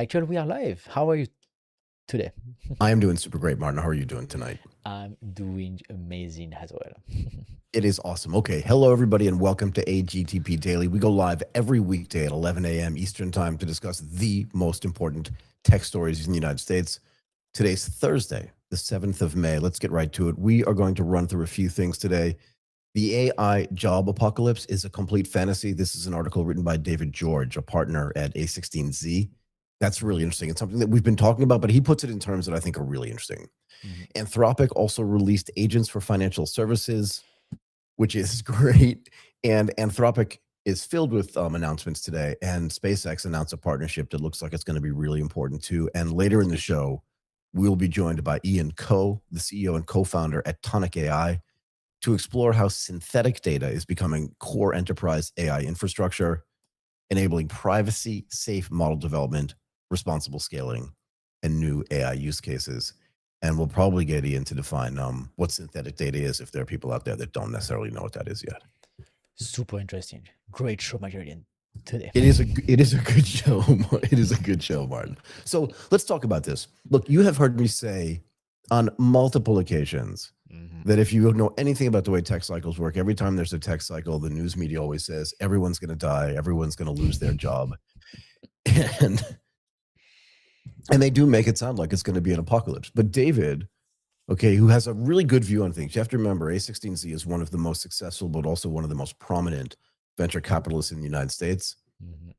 Actually, we are live. How are you today? I am doing super great, Martin. How are you doing tonight? I'm doing amazing as well. It is awesome. Okay. Hello, everybody, and welcome to AGTP Daily. We go live every weekday at 11 a.m. Eastern Time to discuss the most important tech stories in the United States. Today's Thursday, the 7th of May. Let's get right to it. We are going to run through a few things today. The AI job apocalypse is a complete fantasy. This is an article written by David George, a partner at A16Z. That's really interesting. It's something that we've been talking about, but he puts it in terms that I think are really interesting. Anthropic also released agents for financial services, which is great. And Anthropic is filled with announcements today. And SpaceX announced a partnership that looks like it's going to be really important too. And later in the show, we'll be joined by Ian Coe, the CEO and co-founder at Tonic.AI, to explore how synthetic data is becoming core enterprise AI infrastructure, enabling privacy, safe model development, responsible scaling, and new AI use cases. And we'll probably get Ian to define what synthetic data is if there are people out there that don't necessarily know what that is yet. Super interesting. Great show material today. It is a good show. It is a good show, Martin. So let's talk about this. Look, you have heard me say on multiple occasions that if you know anything about the way tech cycles work, every time there's a tech cycle, the news media always says everyone's going to die, everyone's going to lose their job. And they do make it sound like it's going to be an apocalypse. But David, okay, who has a really good view on things, you have to remember A16Z is one of the most successful, but also one of the most prominent venture capitalists in the United States.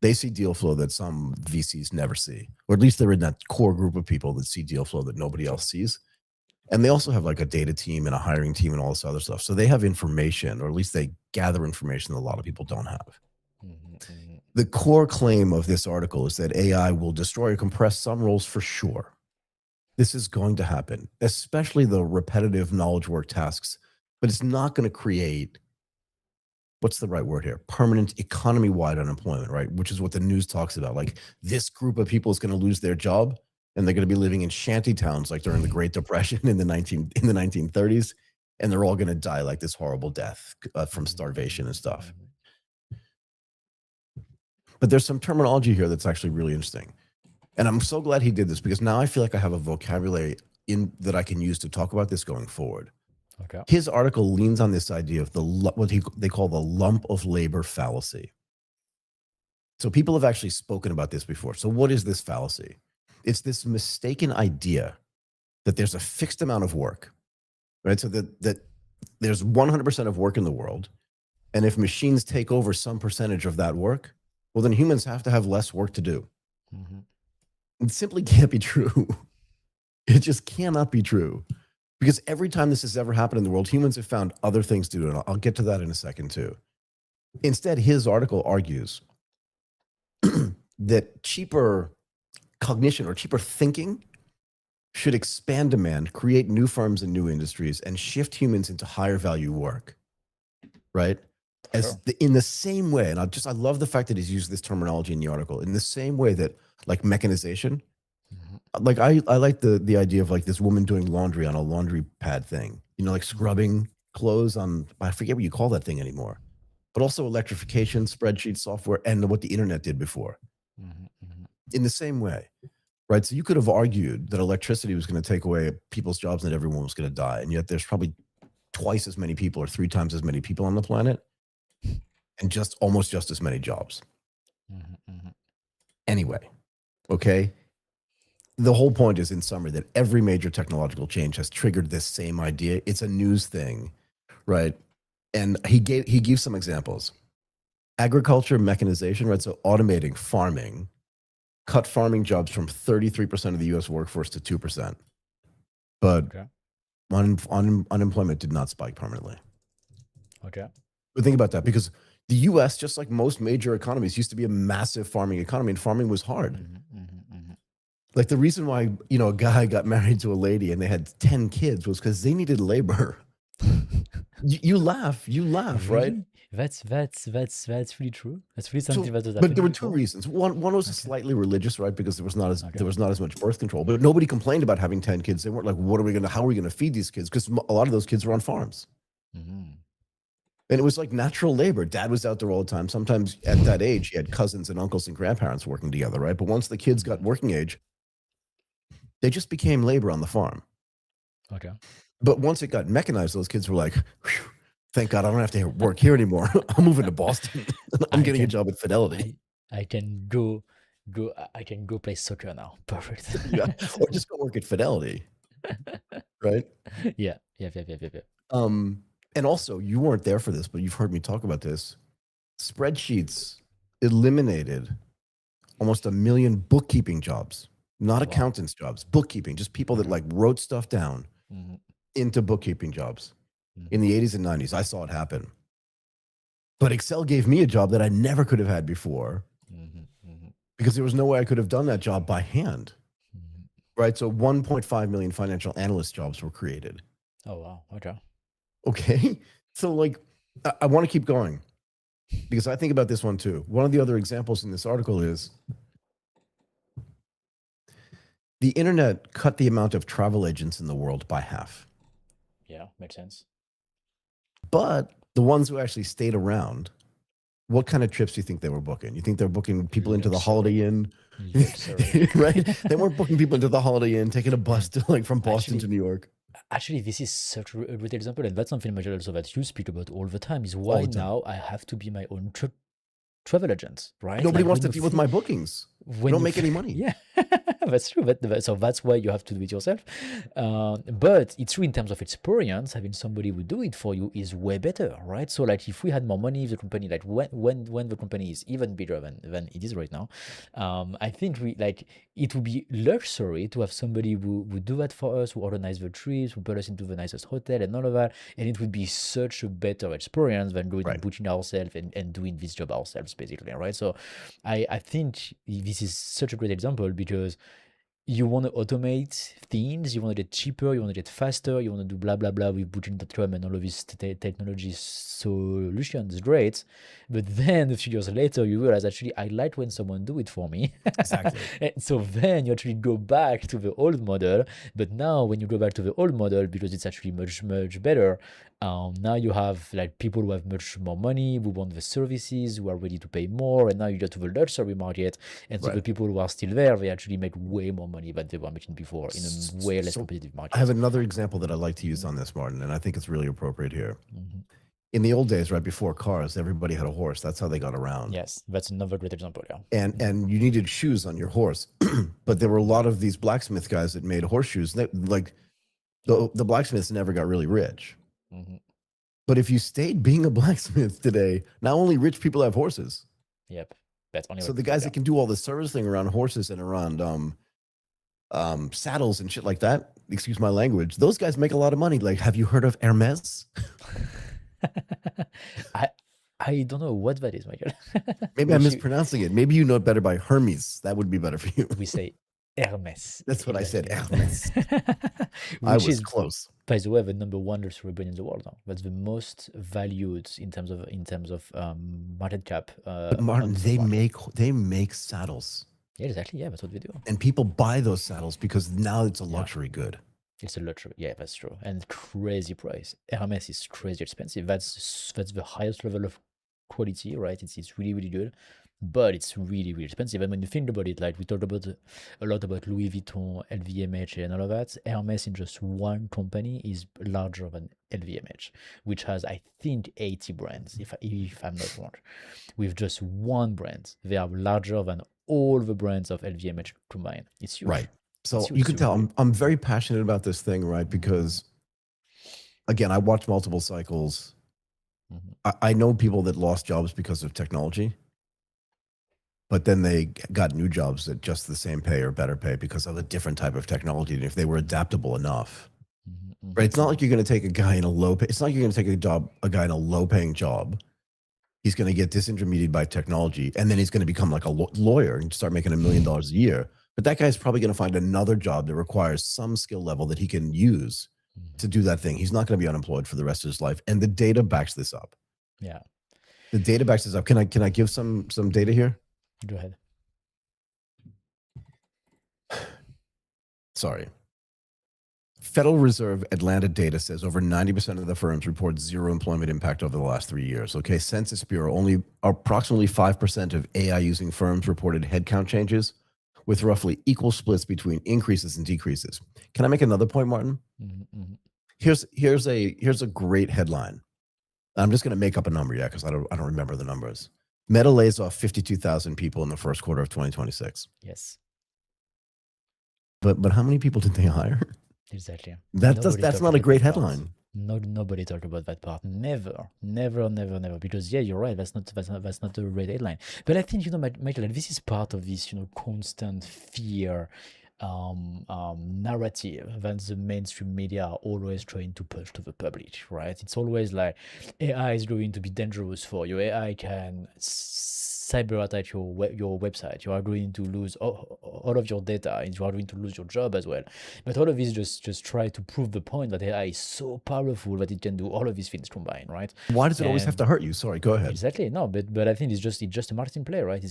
They see deal flow that some VCs never see, or at least they're in that core group of people that see deal flow that nobody else sees. And they also have like a data team and a hiring team and all this other stuff. So they have information, or at least they gather information that a lot of people don't have. The core claim of this article is that AI will destroy or compress some roles for sure. This is going to happen, especially the repetitive knowledge work tasks, but it's not going to create, what's the right word here? Permanent economy-wide unemployment, right? Which is what the news talks about. Like this group of people is going to lose their job and they're going to be living in shanty towns like during the Great Depression in the 1930s, and they're all going to die like this horrible death from starvation and stuff. But there's some terminology here that's actually really interesting. And I'm so glad he did this because now I feel like I have a vocabulary that I can use to talk about this going forward. Okay. His article leans on this idea of what they call the lump of labor fallacy. So people have actually spoken about this before. So what is this fallacy? It's this mistaken idea that there's a fixed amount of work, right? So that there's 100% of work in the world. And if machines take over some percentage of that work, well, then humans have to have less work to do. It simply can't be true. It just cannot be true. Because every time this has ever happened in the world, humans have found other things to do. And I'll get to that in a second too. Instead, his article argues that cheaper cognition or cheaper thinking should expand demand, create new firms and new industries, and shift humans into higher value work, right? In the same way, and I love the fact that he's used this terminology in the article, in the same way that like mechanization, like I like the idea of like this woman doing laundry on a laundry pad thing, you know, like scrubbing clothes on, I forget what you call that thing anymore, but also electrification, spreadsheet software, and what the internet did before. In the same way, right? So you could have argued that electricity was going to take away people's jobs and that everyone was going to die. And yet there's probably twice as many people or 3 times as many people on the planet and almost just as many jobs. Anyway, okay. The whole point is, in summary, that every major technological change has triggered this same idea. It's a news thing, right? And he gives some examples. Agriculture, mechanization, right? So automating farming cut farming jobs from 33% of the U.S. workforce to 2%. But unemployment did not spike permanently. Okay. But think about that, because the U.S., just like most major economies, used to be a massive farming economy, and farming was hard. Like the reason why, you know, a guy got married to a lady and they had 10 kids was because they needed labor. You laugh, right? That's really true. That's really something that was But there were 2 reasons. One was slightly religious, right? Because there was not as much birth control. But nobody complained about having 10 kids. They weren't like, how are we going to feed these kids? Because a lot of those kids were on farms. And it was like natural labor. Dad was out there all the time. Sometimes at that age, he had cousins and uncles and grandparents working together, right? But once the kids got working age, they just became labor on the farm. Okay. But once it got mechanized, those kids were like, thank God I don't have to work here anymore. I'm moving to Boston. I'm getting a job at Fidelity. I can I can go play soccer now. Perfect. Yeah. Or just go work at Fidelity. Right. Yeah. Yeah. Yeah. Yeah. Yeah. Yeah. And also, you weren't there for this, but you've heard me talk about this. Spreadsheets eliminated almost 1 million bookkeeping jobs, not Wow. accountants jobs, bookkeeping, just people that like wrote stuff down Mhm. into bookkeeping jobs in Mhm. the 80s and 90s. I saw it happen. But Excel gave me a job that I never could have had before Mhm. Mhm. because there was no way I could have done that job by hand. Mhm. Right. So 1.5 million financial analyst jobs were created. Oh wow. Okay. Okay. So, like, I want to keep going because I think about this one too. One of the other examples in this article is the internet cut the amount of travel agents in the world by half. Yeah. Makes sense. But the ones who actually stayed around, what kind of trips do you think they were booking? You think they're booking people into the Holiday Luxury. Inn? Luxury. Right? They weren't booking people into the Holiday Inn, taking a bus to like from Boston to New York Actually, this is such a great example, and that's something Major also that you speak about all the time. Is all why the time. now I have to be my own travel agent, right? Nobody Like wants when to you deal with my bookings. We when don't you make any money. yeah, that's true. So that's why you have to do it yourself. But it's true in terms of experience. Having somebody who do it for you is way better, right? So like if we had more money, if the company like when the company is even bigger than it is right now, I think we like it would be luxury to have somebody who do that for us, who organize the trips, who put us into the nicest hotel and all of that, and it would be such a better experience than going and Right. booking ourselves and doing this job ourselves basically, right? So I think this is such a great example because you want to automate things, you want to get cheaper, you want to get faster, you want to do blah blah blah with booking.com and all of these technology solutions, great. But then a few years later, you realize actually I like when someone do it for me. Exactly. And so then you actually go back to the old model. But now when you go back to the old model, because it's actually much better, now you have like people who have much more money, who want the services, who are ready to pay more, and now you get to the luxury market, and so the Right. people who are still there, they actually make way more money than they were making before in a way less So competitive I have market. another example that I like to use on this, Martin, and I think it's really appropriate here. Mhm. In the old days, right before cars, everybody had a horse. That's how they got around. Yes, that's another great example. Yeah. And you needed shoes on your horse. But there were a lot of these blacksmith guys that made horseshoes. Like the blacksmiths never got really rich. Mhm. But if you stayed being a blacksmith today, not only rich people have horses. Yep, that's only So what the people. guys Yeah. that can do all the servicing around horses and around saddles and shit like that, excuse my language, those guys make a lot of money. Like, have you heard of Hermes? I I don't know what that is, Michael. Maybe I'm Which mispronouncing it. Maybe you know it better by Hermes. That would be better for you. we say Hermes. That's what I said, Hermes. Hermes. I Which was is, close. by the way, the number one luxury brand in the world now. That's the most valued in terms of market cap But on Martin, the stock market. they make saddles. Yeah, exactly. Yeah, that's what we do. And people buy those saddles because now it's a Yeah, luxury good. it's a luxury. Yeah, that's true. And crazy price. Hermes is crazy expensive. That's the highest level of quality, right? It's really good, but it's really expensive. And when you think about it, like we talked about a lot about Louis Vuitton, LVMH, and all of that. Hermes in just one company is larger than LVMH, which has I think 80 brands, if I'm not wrong. With just one brand, they are larger than all the brands of LVMH combined. It's Right. huge. It's So huge. you It's can really tell big. I'm very passionate about this thing, right? Mhm. Because again, I watch multiple cycles. Mhm. I know people that lost jobs because of technology, but then they got new jobs at just the same pay or better pay because of a different type of technology. And if they were adaptable enough, Mhm. right? Mhm. It's not like Mhm. you're going to take a guy in a low pay. It's not like you're going to take a guy in a low paying job. He's going to get disintermediated by technology, and then he's going to become like a lawyer and start making $1 million a year. But that guy's probably going to find another job that requires some skill level that he can use to Mhm. do that thing. He's not going to be unemployed for the rest of his life. And the data backs this up. Yeah. The data backs this up. Can I give some data here? Go ahead. Sorry. Federal Reserve Atlanta data says over 90% of the firms report zero employment impact over the last 3 years. Okay, Census Bureau, only approximately 5% of AI using firms reported headcount changes, with roughly equal splits between increases and decreases. Can I make another point, Martin? Mm-hmm. Here's a great headline. I'm just going to make up a number, yeah, because I don't remember the numbers. Meta lays off 52,000 people in the first quarter of 2026. Yes, But how many people did they hire? exactly. That's not a great headline. No, nobody talked about that part. Never, never, never, never. Because yeah, you're right. That's not a great headline. But I think Michael, like, this is part of this constant fear narrative that the mainstream media are always trying to push to the public, right? It's always like AI is going to be dangerous for you. AI can cyber attack your website. You are going to lose all of your data, and you are going to lose your job as well. But all of this just try to prove the point that AI is so powerful that it can do all of these things combined, right? Why does it always have And to hurt you? Sorry, go ahead. exactly, no, but I think it's just a marketing play, right?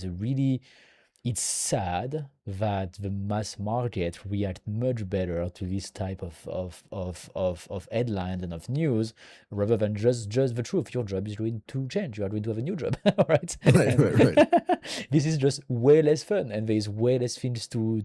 It's sad that the mass market react much better to this type of headlines and of news rather than just the truth. Your job is going to change. You are going to have a new job, right? Right, And right, right. this is just way less fun, and there is way less things to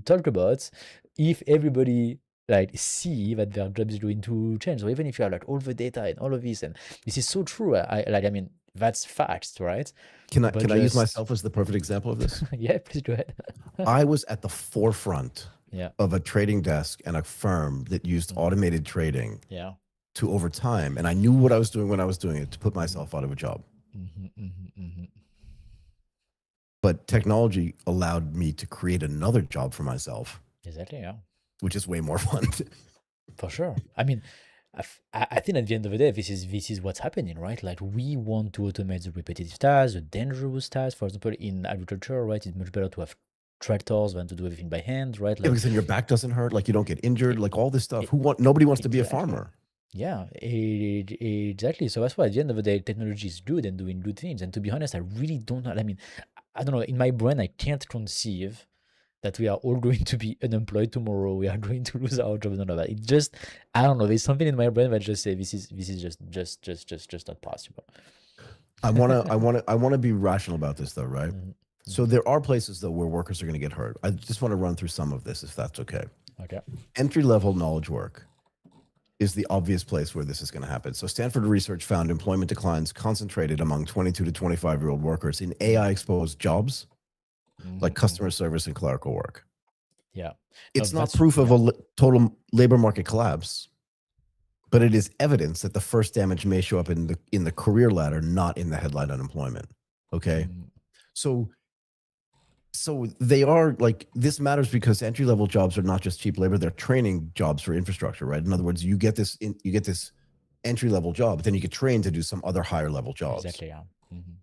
talk about if everybody like see that their job is going to change. So even if you have like all the data and all of this, and this is so true. I mean that's facts, right? But Can I use just myself as the perfect example of this? yeah, please go ahead. I was at the forefront Yeah. of a trading desk and a firm that used automated trading Yeah. to over time, and I knew what I was doing when I was doing it to put myself out of a job. But technology allowed me to create another job for myself, Exactly. Yeah. which is way more fun. For sure. I mean, I think at the end of the day, this is what's happening, right? Like we want to automate the repetitive tasks, the dangerous tasks. For example, in agriculture, right, it's much better to have tractors than to do everything by hand, right? Yeah, Like because then your back doesn't hurt, like you don't get injured, e- like all this stuff. e- Nobody wants to be a exactly. farmer. Yeah, exactly. So that's why at the end of the day, technology is good and doing good things. And to be honest, I really don't know. I mean, I don't know. In my brain, I can't conceive that we are all going to be unemployed tomorrow. We are going to lose our job and all of that. It just, I don't know. There's something in my brain that just say this is just not possible. I wanna be rational about this though, right? Mhm, So mhm. there are places though where workers are going to get hurt. I just want to run through some of this if that's okay. Okay. Entry level knowledge work is the obvious place where this is going to happen. So Stanford research found employment declines concentrated among 22 to 25-year-old workers in AI exposed jobs like customer service and clerical work. Yeah. No, It's not that's proof of yeah. a total labor market collapse, but it is evidence that the first damage may show up in the career ladder, not in the headline unemployment. Okay? Mm, So they are like, this matters because entry level jobs are not just cheap labor, they're training jobs for infrastructure, right? In other words, you get this entry level job, but then you get trained to do some other higher level jobs, exactly. Yeah.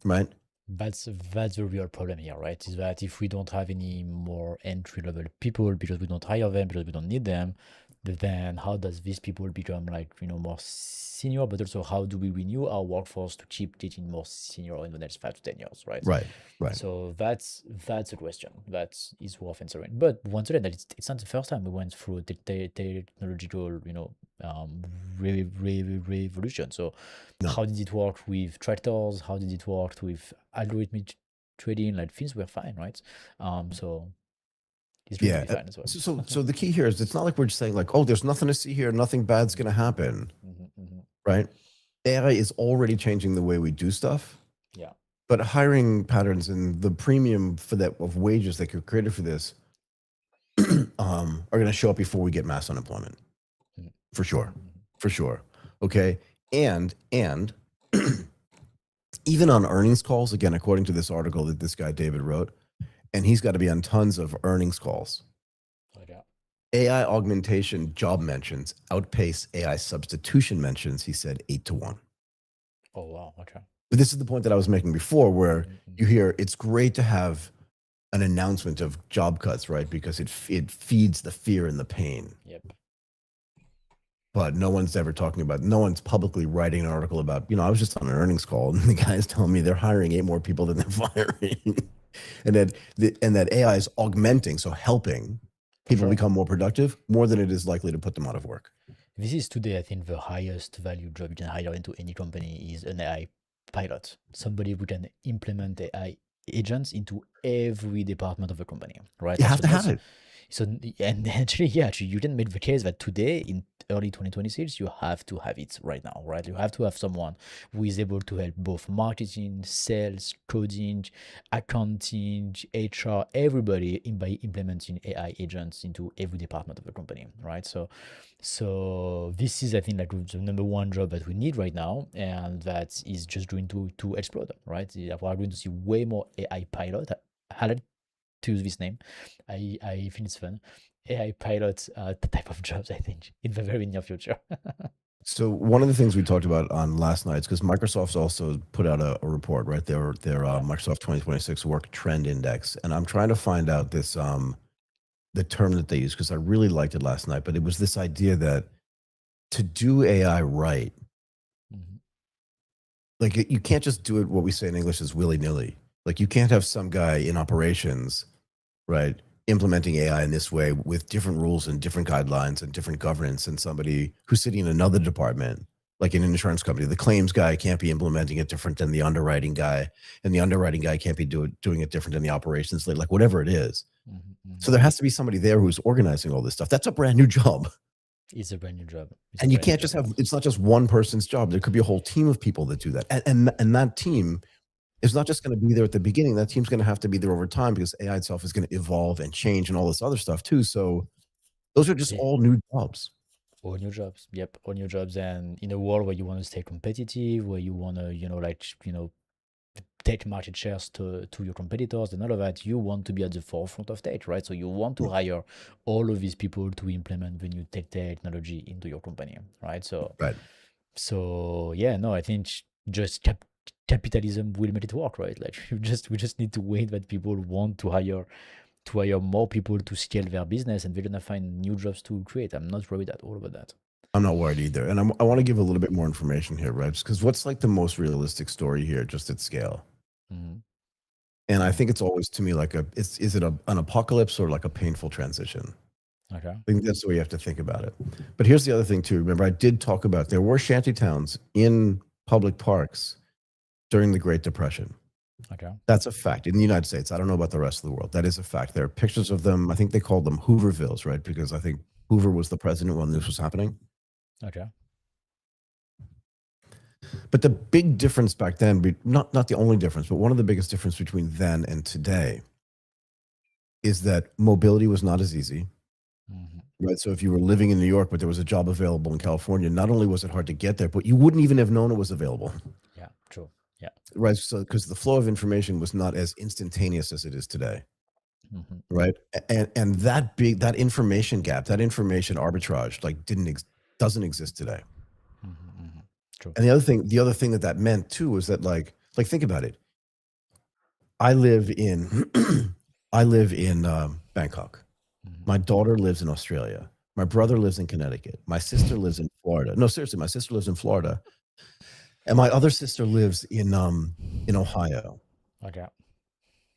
right? That's the real problem here, right? Is that if we don't have any more entry level people because we don't hire them because we don't need them, then how does these people become like more senior? But also, how do we renew our workforce to keep getting more senior in the next 5 to 10 years, right? Right, right. So that's a question that is worth answering. But once again, that it's not the first time we went through the technological um, revolution. So No. how did it work with tractors? How did it work with algorithmic trading? Like things were fine, right? So it's going to Yeah. be fine as well. So the key here is it's not like we're just saying like, oh, there's nothing to see here, nothing bad's going to happen, right? AI is already changing the way we do stuff. Yeah. But hiring patterns and the premium for that of wages that get created for this are going to show up before we get mass unemployment, for sure, for sure. Okay, and even on earnings calls, again, according to this article that this guy David wrote, and he's got to be on tons of earnings calls. Okay. AI augmentation job mentions outpace AI substitution mentions. He said 8-1. Oh wow. Okay. But this is the point that I was making before, where you hear it's great to have an announcement of job cuts, right? Because it feeds the fear and the pain. Yep. But no one's publicly writing an article about, I was just on an earnings call and the guy's telling me they're hiring 8 more people than they're firing. and that AI is augmenting, so helping people Sure. become more productive more than it is likely to put them out of work. This is today, I think, the highest value job you can hire into any company is an AI pilot. Somebody who can implement AI agents into every department of the company, right? You Like, have so to have not it. so, and actually, yeah, actually, you can make the case that today in early 2026, you have to have it right now, right? You have to have someone who is able to help both marketing, sales, coding, accounting, HR, everybody by implementing AI agents into every department of the company, right? So this is, I think, like the number one job that we need right now, and that is just going to explode, right? We are going to see way more AI pilot. I like to use this name. I think it's fun. AI pilot the type of jobs, I think, in the very near future. So one of the things we talked about on last night's, because Microsoft's also put out a report, right? Their Yeah. Microsoft 2026 Work Trend Index, and I'm trying to find out this the term that they use because I really liked it last night. But it was this idea that to do AI right, Mhm. like you can't just do it. What we say in English is willy nilly. Like you can't have some guy in operations, right, implementing AI in this way with different rules and different guidelines and different governance, and somebody who's sitting in another department, like in an insurance company. The claims guy can't be implementing it different than the underwriting guy, and the underwriting guy can't be doing it different than the operations lead, like whatever it is. Mhm. So Mhm. there has to be somebody there who's organizing all this stuff. That's a brand new job. It's a brand new job. It's a And you brand new can't just job. have, it's not just one person's job. There could be a whole team of people that do that. And that team is not just going to be there at the beginning. That team's going to have to be there over time because AI itself is going to evolve and change and all this other stuff too. So those are just Yeah. all new jobs. All new jobs. Yep. All new jobs. And in a world where you want to stay competitive, where you want to, take market shares to your competitors and all of that, you want to be at the forefront of tech, right? So you want to hire all of these people to implement the new tech technology into your company, right? So Right. so yeah, no, I think just capitalism will make it work, right? Like we just need to wait that people want to hire more people to scale their business, and they're gonna find new jobs to create. I'm not worried at all about that. I'm not worried either. And I want to give a little bit more information here, right? Because what's like the most realistic story here, just at scale? Hmm. And I think it's always to me like is it an apocalypse or like a painful transition? Okay. I think that's the way you have to think about it. But here's the other thing too. Remember, I did talk about there were shanty towns in public parks during the Great Depression. Okay. That's a fact in the United States. I don't know about the rest of the world. That is a fact. There are pictures of them. I think they called them Hoovervilles, right? Because I think Hoover was the president when this was happening. Okay. But the big difference back then, not the only difference, but one of the biggest difference between then and today is that mobility was not as easy, Hmm. right? So if you were living in New York, but there was a job available in California, not only was it hard to get there, but you wouldn't even have known it was available, Yeah. True. Yeah. right? So because the flow of information was not as instantaneous as it is today, Hmm. right? And that information gap, that information arbitrage, like doesn't exist today. Hmm. Hmm. True. And the other thing that meant too was that like think about it. I live in I live in Bangkok. Hmm. My daughter lives in Australia. My brother lives in Connecticut. My sister lives in Florida. No, seriously, my sister lives in Florida, and my other sister lives in Ohio. Okay.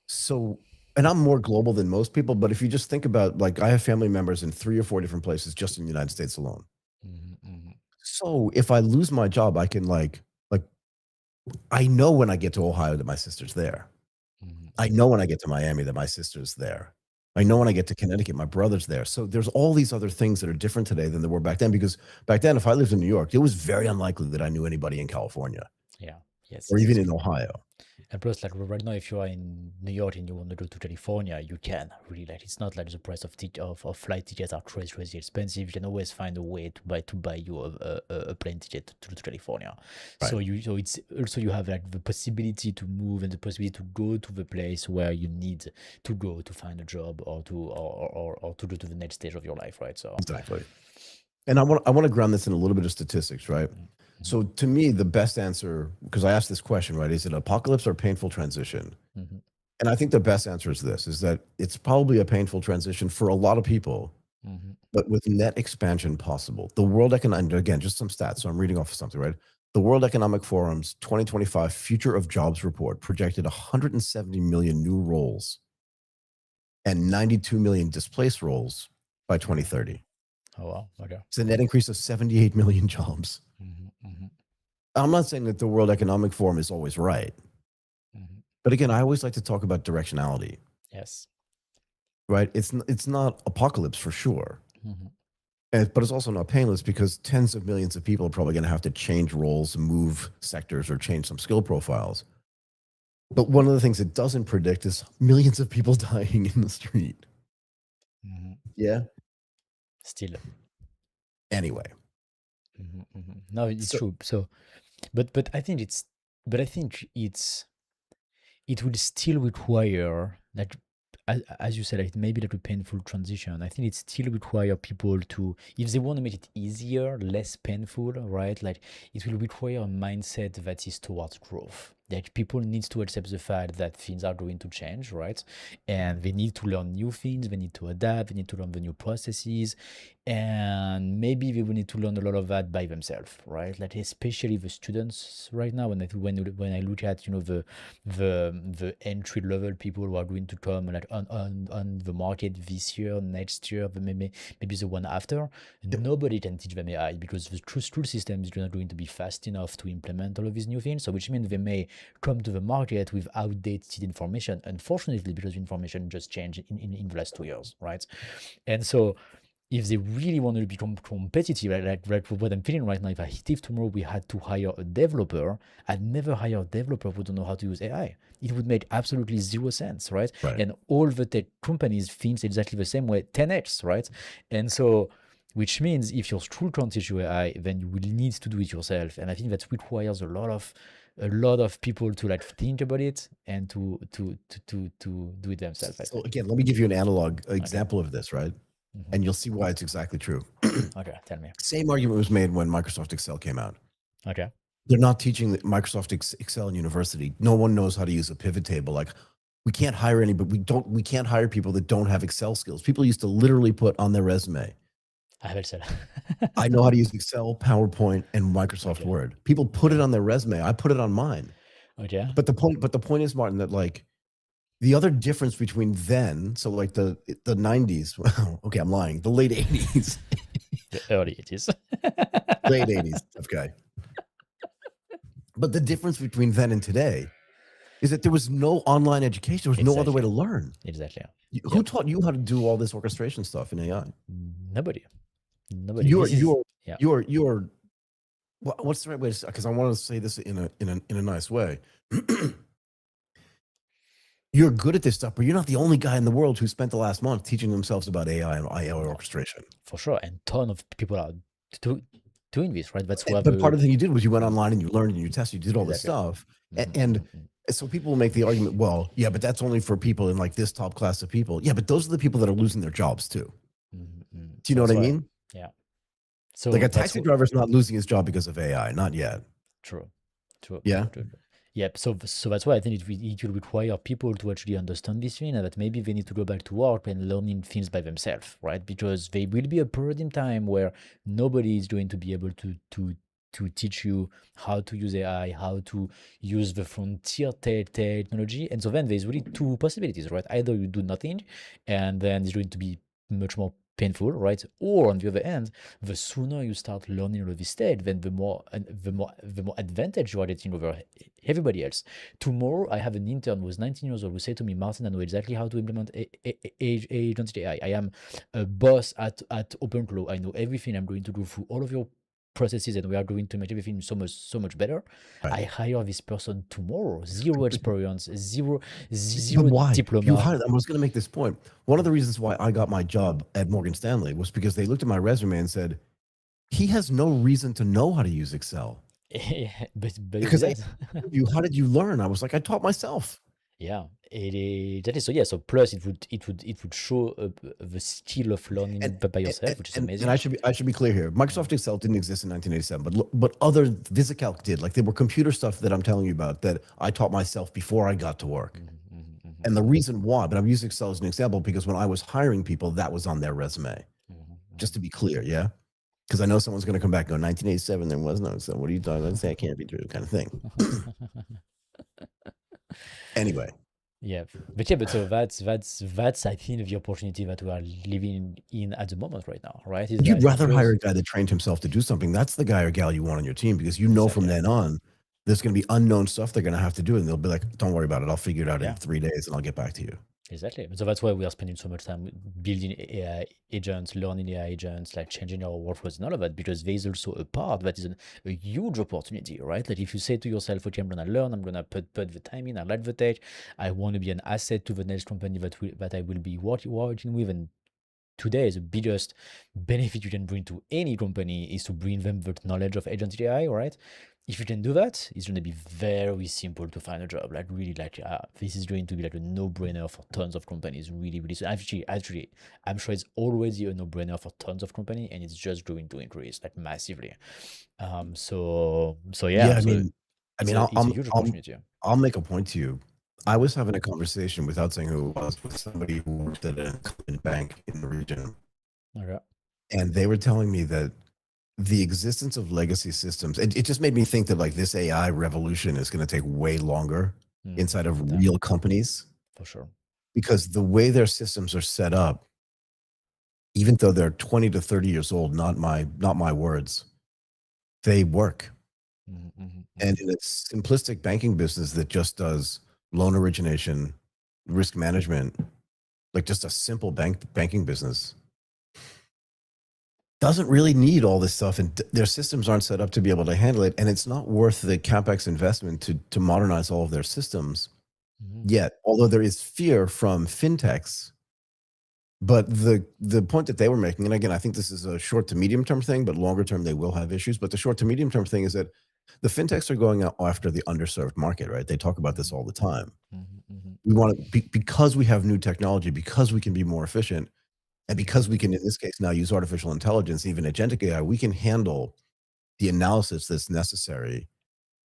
So, and I'm more global than most people. But if you just think about, like, I have family members in 3 or 4 different places just in the United States alone. Hmm. Hmm. So if I lose my job, I can like I know when I get to Ohio that my sister's there. I Hmm. know when I get to Miami that my sister's there. I know when I get to Connecticut, my brother's there. So there's all these other things that are different today than there were back then. Because back then, if I lived in New York, it was very unlikely that I knew anybody in California Yeah. Yes. or Yes. even Yes. in Ohio. And plus, like right now, if you are in New York and you want to go to California, you can really, like, it's not like the price of flight tickets are crazy crazy expensive. You can always find a way to buy you a plane ticket to California. Right. So it's also, you have like the possibility to move and the possibility to go to the place where you need to go to find a job, or to go to the next stage of your life, right? So. Exactly. And I want to ground this in a little bit of statistics, right? Mm-hmm. So to me, the best answer, because I asked this question, right, is it apocalypse or painful transition? Mm-hmm. And I think the best answer is this, is that it's probably a painful transition for a lot of people, Mm-hmm. but with net expansion possible. The World Economic, again, just some stats. So I'm reading off of something, right? The World Economic Forum's 2025 Future of Jobs report projected 170 million new roles and 92 million displaced roles by 2030. Oh wow. Okay. It's a net increase of 78 million jobs. Mm-hmm. I'm not saying that the World Economic Forum is always right. Mm-hmm. But again, I always like to talk about directionality, Yes. right? It's not apocalypse for sure. Mm-hmm. But it's also not painless because tens of millions of people are probably going to have to change roles, move sectors, or change some skill profiles. But one of the things it doesn't predict is millions of people dying in the street. Mm-hmm. Yeah. Still. Anyway, No, it's so true. So, but I think it will still require that, as you said, it may be like a painful transition. I think it still require people to, if they want to make it easier, less painful, right? Like it will require a mindset that is towards growth. Like people need to accept the fact that things are going to change, right? And they need to learn new things, they need to adapt, they need to learn the new processes, and maybe they will need to learn a lot of that by themselves, right? Like especially the students right now. When I look at the entry level people who are going to come like on the market this year, next year, maybe the one after, nobody can teach them AI because the true school system is not going to be fast enough to implement all of these new things. So which means they may come to the market with outdated information, unfortunately, because information just changed in the last 2 years, right? And so if they really want to become competitive, like what I'm feeling right now, if tomorrow we had to hire a developer, I'd never hire a developer who don't know how to use AI. It would make absolutely zero sense, right? right. And all the tech companies think exactly the same way, 10x, right? And so, which means if your school can't teach you AI, then you will need to do it yourself. And I think that requires a lot of people to like think about it and to do it themselves, I So think. again, let me give you an analog Okay. example of this, right? And you'll see why it's exactly true. Okay. Tell me. Same argument was made when Microsoft Excel came out. Okay. They're not teaching Microsoft Excel in university. No one knows how to use a pivot table. Like we can't hire we can't hire people that don't have Excel skills. People used to literally put on their resume, I have said. I know how to use Excel, PowerPoint, and Microsoft Okay. Word. People put it Okay. on their resume. I put it on mine. Okay. But the point is, Martin, that like the other difference between then, so like the 90s, okay, I'm lying, the late 80s, The early 80s. late 80s, okay. But the difference between then and today is that there was no online education. There was no other way Exactly. to learn. Exactly. Who Yep. taught you how to do all this orchestration stuff in AI? Nobody. Nobody. You're This is you're yeah. you're what's the right way to say? Because I want to say this in a nice way. You're good at this stuff, but you're not the only guy in the world who spent the last month teaching themselves about AI and AI No, orchestration. for sure. And ton of people are do, doing this, right? That's why But part the of the thing you did was you went mm, online and you learned and you tested, you did all this exactly. stuff. Mhm, And mhm, mhm, so people will make the argument, well, yeah, but that's only for people in like this top class of people. Yeah, but those are the people that are losing their jobs too. mhm, mhm. Do you know what That's I why. mean? Yeah. Like So a that's taxi what. driver's not losing his job because of AI, not yet. True. True. Yeah. True. True. True. Yep. So that's why I think it will require people to actually understand this thing, and that maybe they need to go back to work and learning things by themselves, right? Because there will be a period in time where nobody is going to be able to teach you how to use AI, how to use the frontier technology. And so then there's really two possibilities, right? Either you do nothing, and then it's going to be much more painful, right? Or on the other hand, the sooner you start learning all of this state, then the more advantage you are getting over everybody else. Tomorrow, I have an intern who's 19 years old who say to me, Martin, I know exactly how to implement agentic AI. I am a boss at OpenClaw. I know everything. I'm going to go through all of your processes and we are going to make everything so much better. Right. I hire this person tomorrow. Zero experience, But zero why? You diploma. hired, I was going to make this point. One of the reasons why I got my job at Morgan Stanley was because they looked at my resume and said, he has no reason to know how to use Excel. But Because I yes. told you, how did you learn? I was like, I taught myself. Yeah, that is so. Yeah, so plus it would show the skill of learning And by and, yourself, which is and amazing. I should be clear here. Microsoft Excel didn't exist in 1987, but other VisiCalc did. Like there were computer stuff that I'm telling you about that I taught myself before I got to work. And the reason why, but I'm using Excel as an example because when I was hiring people, that was on their resume. Just to be clear, yeah. Because I know someone's going to come back and go 1987. There was no Excel. What are you talking about? Say it can't be true, kind of thing. Anyway, Yeah, but yeah, but so that's I think the opportunity that we are living in at the moment right now, right? Is You'd that rather hire because a guy that trained himself to do something. That's the guy or gal you want on your team because you know from exactly, then on there's going to be unknown stuff they're going to have to do, and they'll be like, "Don't worry about it. I'll figure it out in yeah, 3 days, and I'll get back to you." exactly. So that's why we are spending so much time building AI agents, learning AI agents, like changing our workflows and all of that, because there is also a part that is a huge opportunity, right? Like if you say to yourself, okay, I'm gonna learn, I'm gonna put the time in, I like the tech, I want to be an asset to the next company that I will be working with, and today the biggest benefit you can bring to any company is to bring them the knowledge of agentic AI, right? If you can do that, it's going to be very simple to find a job. Like really, like this is going to be like a no-brainer for tons of companies. Really, really. So actually, I'm sure it's already a no-brainer for tons of companies, and it's just going to increase like massively. So yeah, Yeah, so I mean, it's a huge opportunity. I'll make a point to you. I Mhm. was having a conversation without saying who it was with somebody who worked at an incumbent bank in the region, Okay. and they were telling me that the existence of legacy systems, it just made me think that like this AI revolution is going to take way longer inside of Damn, real companies for sure. because the way their systems are set up, even though they're 20 to 30 years old, not my words, they work. And in a simplistic banking business that just does loan origination, risk management, like just a simple banking business, doesn't really need all this stuff, and their systems aren't set up to be able to handle it. And it's not worth the capex investment to modernize all of their systems Mhm. yet. Although there is fear from fintechs, but the point that they were making, and again, I think this is a short to medium term thing, but longer term they will have issues. But the short to medium term thing is that the fintechs are going out after the underserved market, right? They talk about this Mhm. all the time. Mhm. Mhm. We want to because we have new technology, because we can be more efficient, and because Mhm. we can, in this case, now use artificial intelligence, even agentic AI, we can handle the analysis that's necessary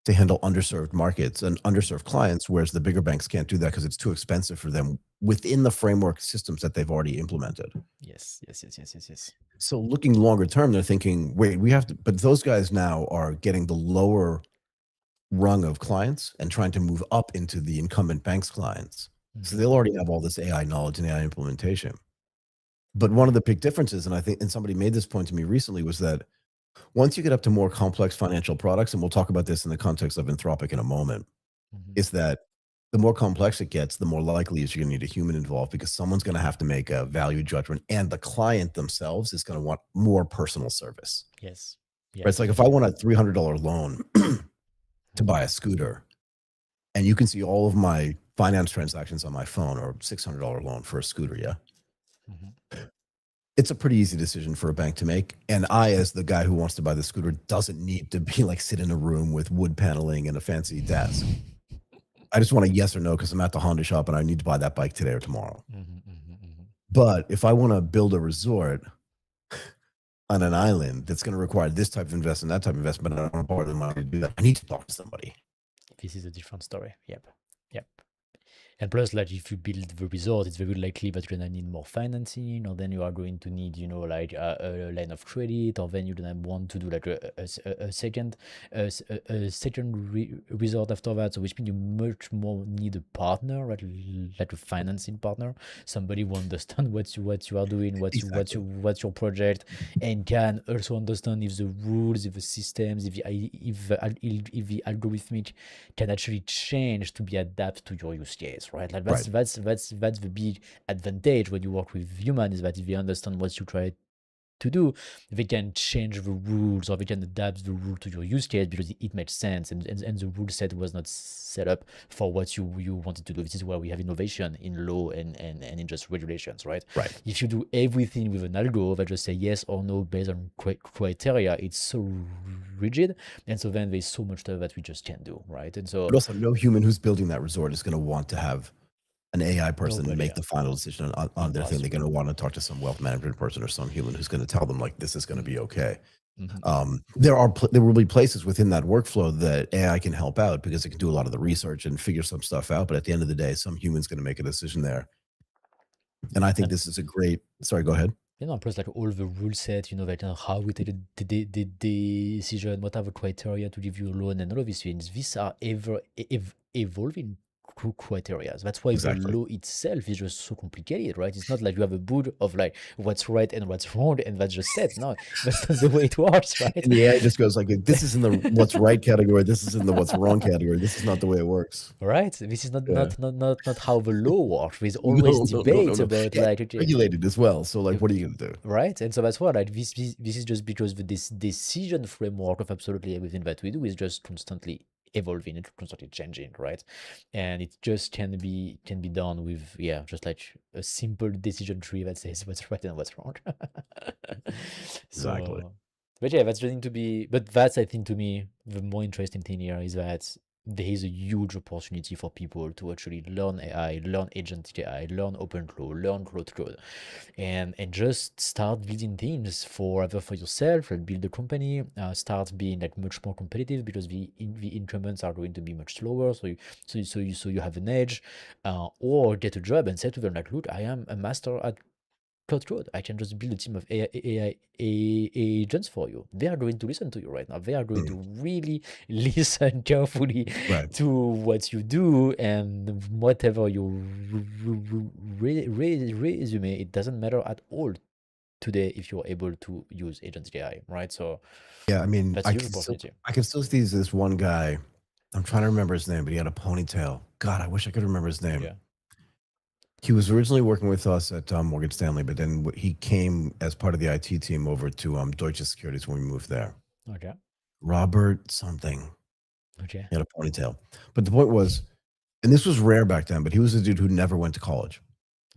to handle underserved markets and underserved clients, whereas the bigger banks can't do that because it's too expensive for them within the framework systems that they've already implemented. Yes, yes, yes, yes, yes, yes. So looking longer term, they're thinking, wait, we have to, but those guys now are getting the lower rung of clients and trying to move up into the incumbent banks clients. So Mhm. they'll already Mhm. have all this AI knowledge and AI implementation. But one of the big differences, and I think, and somebody made this point to me recently, was that once you get up to more complex financial products, and we'll talk about this in the context of Anthropic in a moment, Mhm. is that the more complex it gets, the more likely is you're going to need a human involved because someone's going to have to make a value judgment, and the client themselves is going to want more personal service. Yes. Right? It's Yes. like if I want a $300 loan to Mhm. buy a scooter, and you can see all of my finance transactions on my phone, or $600 loan for a scooter, yeah, Mhm. it's a pretty easy decision for a bank to make. And I, as the guy who wants to buy the scooter, doesn't need to be like sit in a room with wood paneling and a fancy desk. I just want a yes or no because I'm at the Honda shop and I need to buy that bike today or tomorrow. Mhm. Mhm. Mhm. But if I want to build a resort on an island that's going to require this type of investment, that type of investment, but I don't want to borrow the money to do that, I need to talk to somebody. This is a different story. Yep. Yep. And plus, like if you build the resort, it's very likely that you're gonna need more financing, or then you are going to need, like a line of credit, or then you're gonna want to do like a second, a second resort after that. So which means you much more need a partner, right? Like a financing partner, somebody who understand what you are doing, Exactly. what's your project, and can also understand if the rules, if the systems, if the algorithmic can actually change to be adapted to your use case, right? Like Right. that's the big advantage when you work with human, is that if they understand what you try to do, they can change the rules, or they can adapt the rule to your use case because it makes sense, and the rule set was not set up for what you wanted to do. This is where we have innovation in law and in just regulations, right? Right. If you do everything with an algo that just say yes or no based on criteria, it's so rigid, and so then there's so much stuff that we just can't do, right? And But so also, no human who's building that resort is going to want to have an AI person nobody, make the final decision on their thing. They're going to impossible. want to talk to some wealth management person or some human who's going to tell them like this is going to be Mhm. okay. Mhm. Mhm. There will be places within that workflow that AI can help out because it can do a lot of the research and figure some stuff out. But at the end of the day, some human's going to make a decision there. And I think And this is a great. Sorry, go ahead. plus like all the rule set, like how we take the decision, what are the criteria to give you a loan, and all of these things. These are ever evolving criteria. That's why the Exactly. law itself is just so complicated, right? It's not like you have a book of like what's right and what's wrong, and that's just set. No, that's not the way it works, right? And the AI just goes like, this is in the what's right category. This is in the what's wrong category. This is not the way it works. Right? This is not Yeah. not not not not how the law works. There's always No, no, no, no, debates no. about Yeah, like, okay, regulated as well. So like, what are you gonna do? right? And so that's what, like, this is just because this decision framework of absolutely everything that we do is just constantly evolving, it's constantly changing, right? And it just can be done with, yeah, just like a simple decision tree that says what's right and what's wrong. Exactly. So, but yeah, that's going to be. But that's, I think, to me, the more interesting thing here is that there is a huge opportunity for people to actually learn AI, learn agentic AI, learn OpenClaw, learn Cloud Code, and just start building things for either for yourself, like build a company, start being like much more competitive because the incumbents are going to be much slower. So you have an edge, or get a job and say to them like, look, I am a master at Cloud Code. I can just build a team of AI agents for you. They are going to listen to you right now. They are going to really listen carefully Right. to what you do, and whatever your resume, it doesn't matter at all today if you're able to use agentic AI, right? So Yeah, I mean, that's a huge opportunity. I can still see this one guy. I'm trying to remember his name, but he had a ponytail. God, I wish I could remember his name. Okay. He was originally working with us at Morgan Stanley, but then he came as part of the IT team over to Deutsche Securities when we moved there. Okay. Robert something. Okay. He had a ponytail. But the point was, and this was rare back then, but he was a dude who never went to college.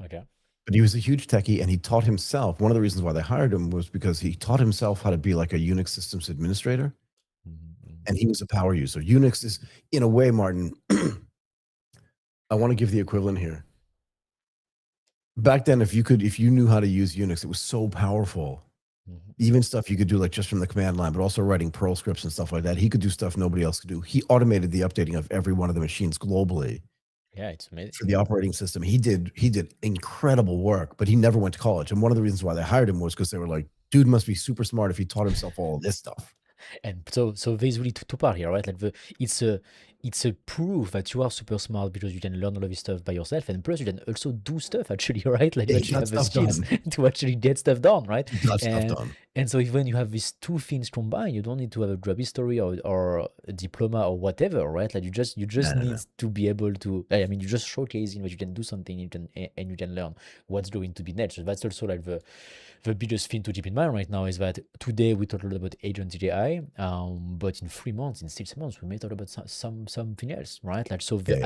Okay. But he was a huge techie, and he taught himself. One of the reasons why they hired him was because he taught himself how to be like a Unix systems administrator, and he was a power user. Unix is, in a way, Martin, I want to give the equivalent here. Back then, if you knew how to use Unix, it was so powerful. Even stuff you could do like just from the command line, but also writing Perl scripts and stuff like that. He could do stuff nobody else could do. He automated the updating of every one of the machines globally. Yeah, it's amazing. For the operating system. He did incredible work, but he never went to college. And one of the reasons why they hired him was because they were like, dude must be super smart if he taught himself all of this stuff. And so there's really two part here, right? Like it's a proof that you are super smart because you can learn all of this stuff by yourself, and plus you can also do stuff actually, right? Like you Yeah, he actually got have the stuff skills done. to actually get stuff done, right? He got stuff And done. and so if when you have these two things combined, you don't need to have a job history or a diploma or whatever, right? Like you just need to be able to. I mean, you just showcasing that you can do something, and you can learn what's going to be next. So that's also like the biggest thing to keep in mind right now is that today we talked a lot about agentic AI, but in 3 months, in 6 months, we may talk about something else, right? Like so the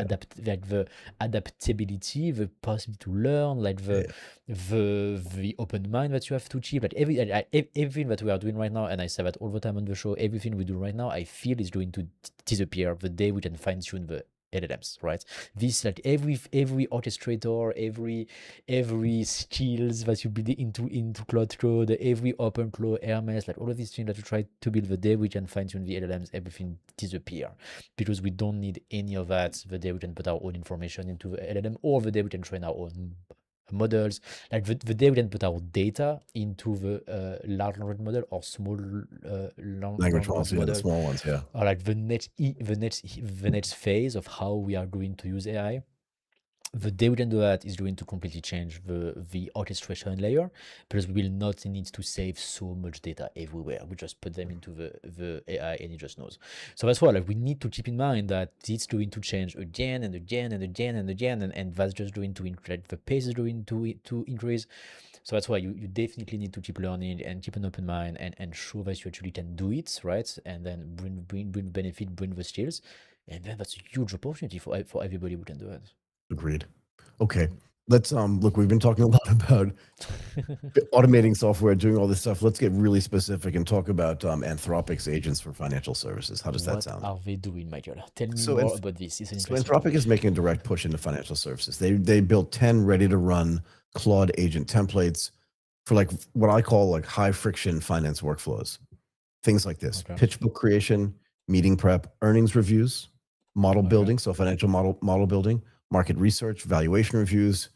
adaptability, the possibility to learn, like the open mind that you have to keep, like everything that we are doing right now, and I say that all the time on the show, everything we do right now, I feel is going to disappear the day we can fine tune the LLMs, right? This like every orchestrator, every skills that you build into Cloud Code, every OpenClaw, Hermes, like all of these things that you try to build the day we can fine tune the LLMs, everything disappear because we don't need any of that the day we can put our own information into the LLM, or the day we can train our own models, like the day we can put our data into the large language model or small Language models, yeah, the model, small ones, yeah. or like the next phase of how we are going to use AI. The day we can do that is going to completely change the orchestration layer, because we will not need to save so much data everywhere. We just put them into the AI and it just knows. So that's why like we need to keep in mind that it's going to change again and again and again and again, and that's just going to increase, the pace is going to increase. So that's why you definitely need to keep learning and keep an open mind and show that you actually can do it, right? And then bring benefit, bring the skills, and then that's a huge opportunity for everybody who can do it. Agreed. Okay. Let's look, we've been talking a lot about automating software, doing all this stuff. Let's get really specific and talk about Anthropic's agents for financial services. How does that sound? What are they doing, Michael? Tell me So more about this. It's an So interesting Anthropic is making a direct push into financial services. They built 10 ready to run Claude agent templates for like what I call like high friction finance workflows. Things like this: pitch book creation, meeting prep, earnings reviews, model building, so financial model building, market research, valuation reviews,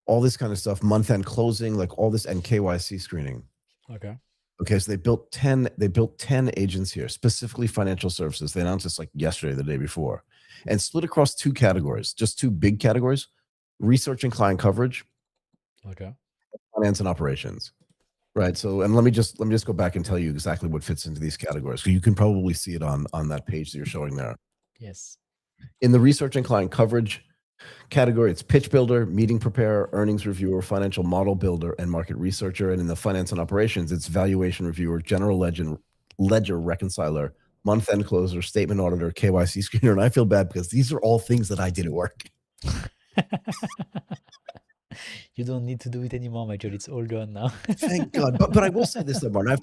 all this kind of stuff, month-end closing, like all this, and KYC screening. Okay, so they built 10 agents here, specifically financial services. They announced this like yesterday, the day before. and split across two categories, just two big categories: research and client coverage, Okay. finance and operations. Right. So, and let me just go back and tell you exactly what fits into these categories. So you can probably see it on that page that you're showing there. Yes. In the research and client coverage category, it's pitch builder, meeting preparer, earnings reviewer, financial model builder, and market researcher. And in the finance and operations, it's valuation reviewer, general ledger reconciler, month-end closer, statement auditor, KYC screener. And I feel bad because these are all things that I did at work. You don't need to do it anymore, Michael. It's all done now. Thank God. But I will say this, though, Martin.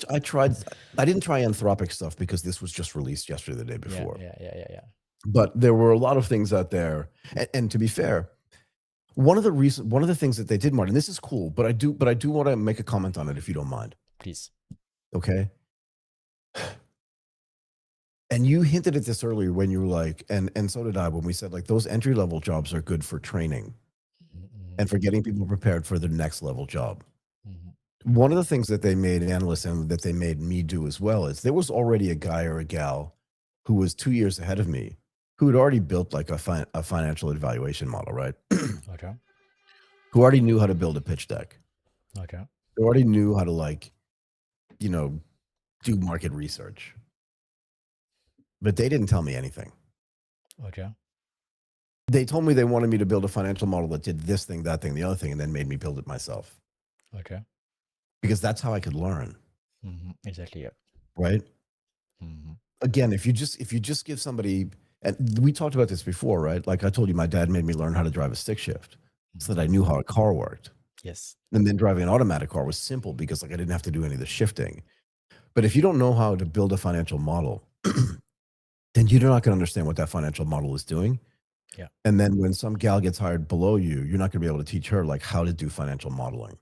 I didn't try Anthropic stuff because this was just released yesterday, the day before. Yeah. But there were a lot of things out there. And to be fair, one of the things that they did, Martin, this is cool, but I do want to make a comment on it if you don't mind. Please. Okay. And you hinted at this earlier when you were like, and so did I, when we said like those entry-level jobs are good for training and for getting people prepared for the next level job. One of the things that they made analysts and that they made me do as well is there was already a guy or a gal who was 2 years ahead of me who had already built like a financial evaluation model, right? Okay. Who already knew how to build a pitch deck. Okay. Who already knew how to like, do market research. But they didn't tell me anything. Okay. They told me they wanted me to build a financial model that did this thing, that thing, the other thing, and then made me build it myself. Okay. Because that's how I could learn. Exactly. Yeah. Right. Again, if you just give somebody, and we talked about this before, right? Like I told you, my dad made me learn how to drive a stick shift so that I knew how a car worked. Yes. And then driving an automatic car was simple because like I didn't have to do any of the shifting. But if you don't know how to build a financial model, then you're not going to understand what that financial model is doing. Yeah. And then when some gal gets hired below you, you're not going to be able to teach her like how to do financial modeling.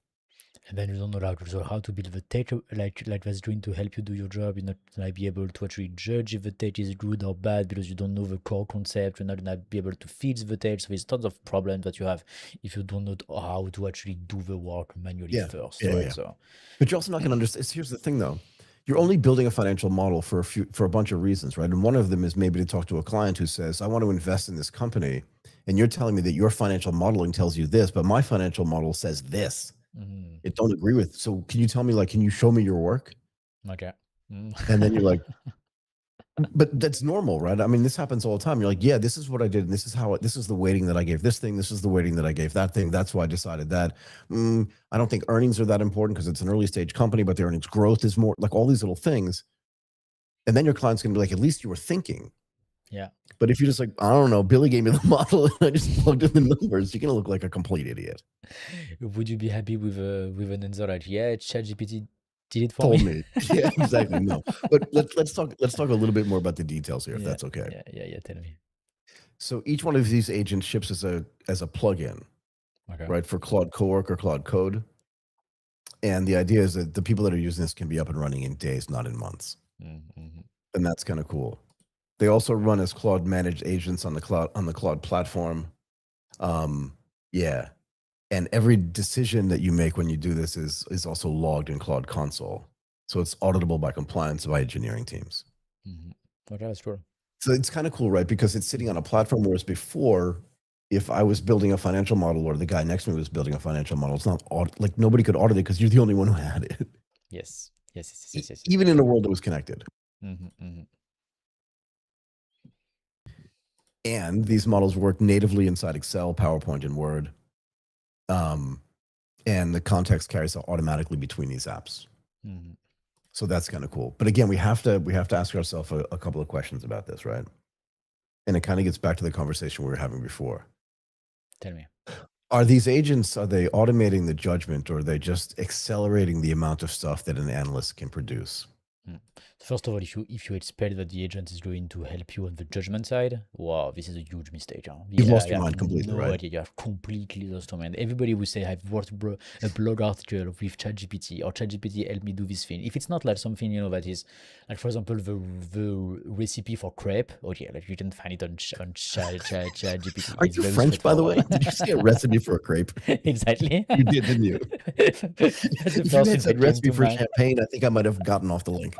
And then you don't know how to build the tech like that's going to help you do your job. You're not gonna be able to actually judge if the tech is good or bad because you don't know the core concept. You're not gonna be able to fix the tech. So there's tons of problems that you have if you don't know how to actually do the work manually first. Right. Yeah. So, but you're also not going to understand. Here's the thing, though. You're only building a financial model for a bunch of reasons, right? And one of them is maybe to talk to a client who says, "I want to invest in this company," and you're telling me that your financial modeling tells you this, but my financial model says this. It don't agree with. So can you tell me, like, can you show me your work? Okay. And then you're like, but that's normal, right? I mean, this happens all the time. You're like, yeah, this is what I did. And this is the weighting that I gave this thing. This is the weighting that I gave that thing. That's why I decided that. I don't think earnings are that important because it's an early stage company, but the earnings growth is more, like all these little things. And then your client's going to be like, at least you were thinking. Yeah. But if you're just like, I don't know, Billy gave me the model and I just plugged in the numbers, you're going to look like a complete idiot. Would you be happy with an answer like, yeah, ChatGPT did it for Told me? me. Yeah, exactly. No. But let's talk a little bit more about the details here, if that's okay. Yeah. Tell me. So each one of these agents ships as a plugin, right, for Claude Cowork or Claude Code. And the idea is that the people that are using this can be up and running in days, not in months. And that's kind of cool. They also run as Claude managed agents on the Claude platform. Yeah. And every decision that you make when you do this is also logged in Claude Console. So it's auditable by compliance by engineering teams. Okay, that's true. So it's kind of cool, right? Because it's sitting on a platform, whereas before, if I was building a financial model or the guy next to me was building a financial model, it's not like nobody could audit it because you're the only one who had it. Yes. Even in a world that was connected. And these models work natively inside Excel, PowerPoint, and Word. And the context carries automatically between these apps. So that's kind of cool. But again, we have to ask ourselves a couple of questions about this, right? And it kind of gets back to the conversation we were having before. Tell me. Are these agents, are they automating the judgment, or are they just accelerating the amount of stuff that an analyst can produce? First of all, if you expect that the agent is going to help you on the judgment side, wow, this is a huge mistake. You've lost your mind completely, right? Idea. You have completely lost your mind. Everybody will say, I've wrote a blog article with ChatGPT, or ChatGPT helped me do this thing. If it's not like something, that is, like, for example, the recipe for crepe, okay, like you can find it on ChatGPT. Are you French, by the way? Did you say a recipe for a crepe? Exactly. You did, didn't you? That's the If you first had thing said that came recipe to for mind. champagne, I think I might have gotten off the link.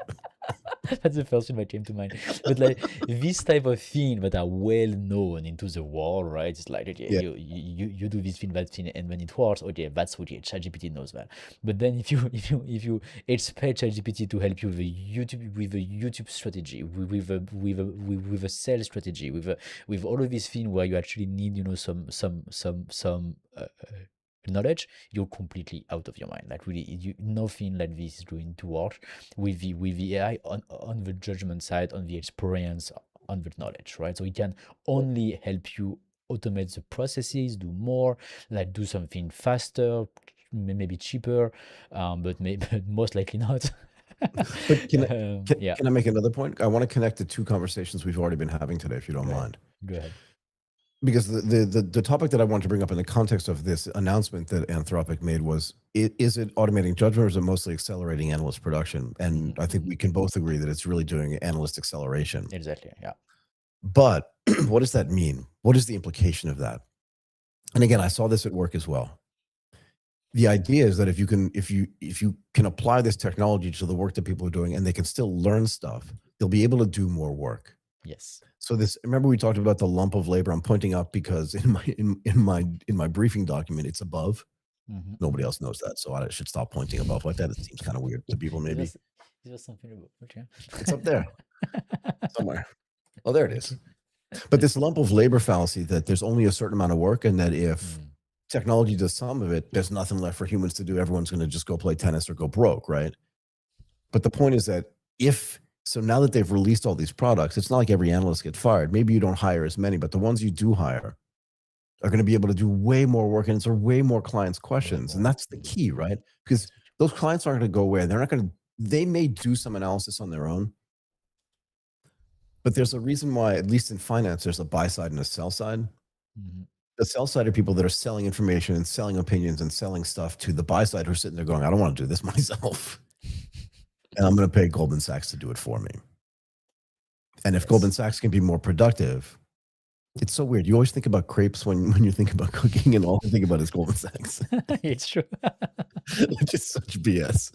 That's the first thing that came to mind. But like this type of thing that are well known into the world, right? It's like, okay, Yeah. you do this thing, that thing, and when it works, okay, that's okay. ChatGPT knows that. But then if you expect ChatGPT to help you with a YouTube strategy, with a sales strategy, with all of these things where you actually need, some knowledge, you're completely out of your mind. Like really, nothing like this is going to work with the AI on the judgment side, on the experience, on the knowledge, right? So it can only help you automate the processes, do more, like do something faster, maybe cheaper, but most likely not. But Yeah, can I make another point? I want to connect the two conversations we've already been having today, if you don't go ahead. mind. Go ahead. Because the topic that I want to bring up in the context of this announcement that Anthropic made was, is it automating judgment, or is it mostly accelerating analyst production? And I think we can both agree that it's really doing analyst acceleration. Exactly. Yeah. But what does that mean? What is the implication of that? And again, I saw this at work as well. The idea is that if you can apply this technology to the work that people are doing, and they can still learn stuff, they'll be able to do more work. Yes. So remember we talked about the lump of labor. I'm pointing up because in my briefing document, it's above. Nobody else knows that, so I should stop pointing above like that. It seems kind of weird to people, It maybe. was, it was something about, okay. It's up there somewhere. Oh, there it is. Okay. But this lump of labor fallacy, that there's only a certain amount of work, and that if technology does some of it, there's nothing left for humans to do. Everyone's going to just go play tennis or go broke, right? But the point is that now that they've released all these products, it's not like every analyst gets fired. Maybe you don't hire as many, but the ones you do hire are going to be able to do way more work and answer way more clients' questions. And that's the key, right? Because those clients aren't going to go away. They may do some analysis on their own, but there's a reason why, at least in finance, there's a buy side and a sell side. The sell side are people that are selling information and selling opinions and selling stuff to the buy side, who are sitting there going, I don't want to do this myself. And I'm going to pay Goldman Sachs to do it for me. And if Goldman Sachs can be more productive, it's so weird. You always think about crepes when you think about cooking, and all you think about is Goldman Sachs. It's true. Which is such BS.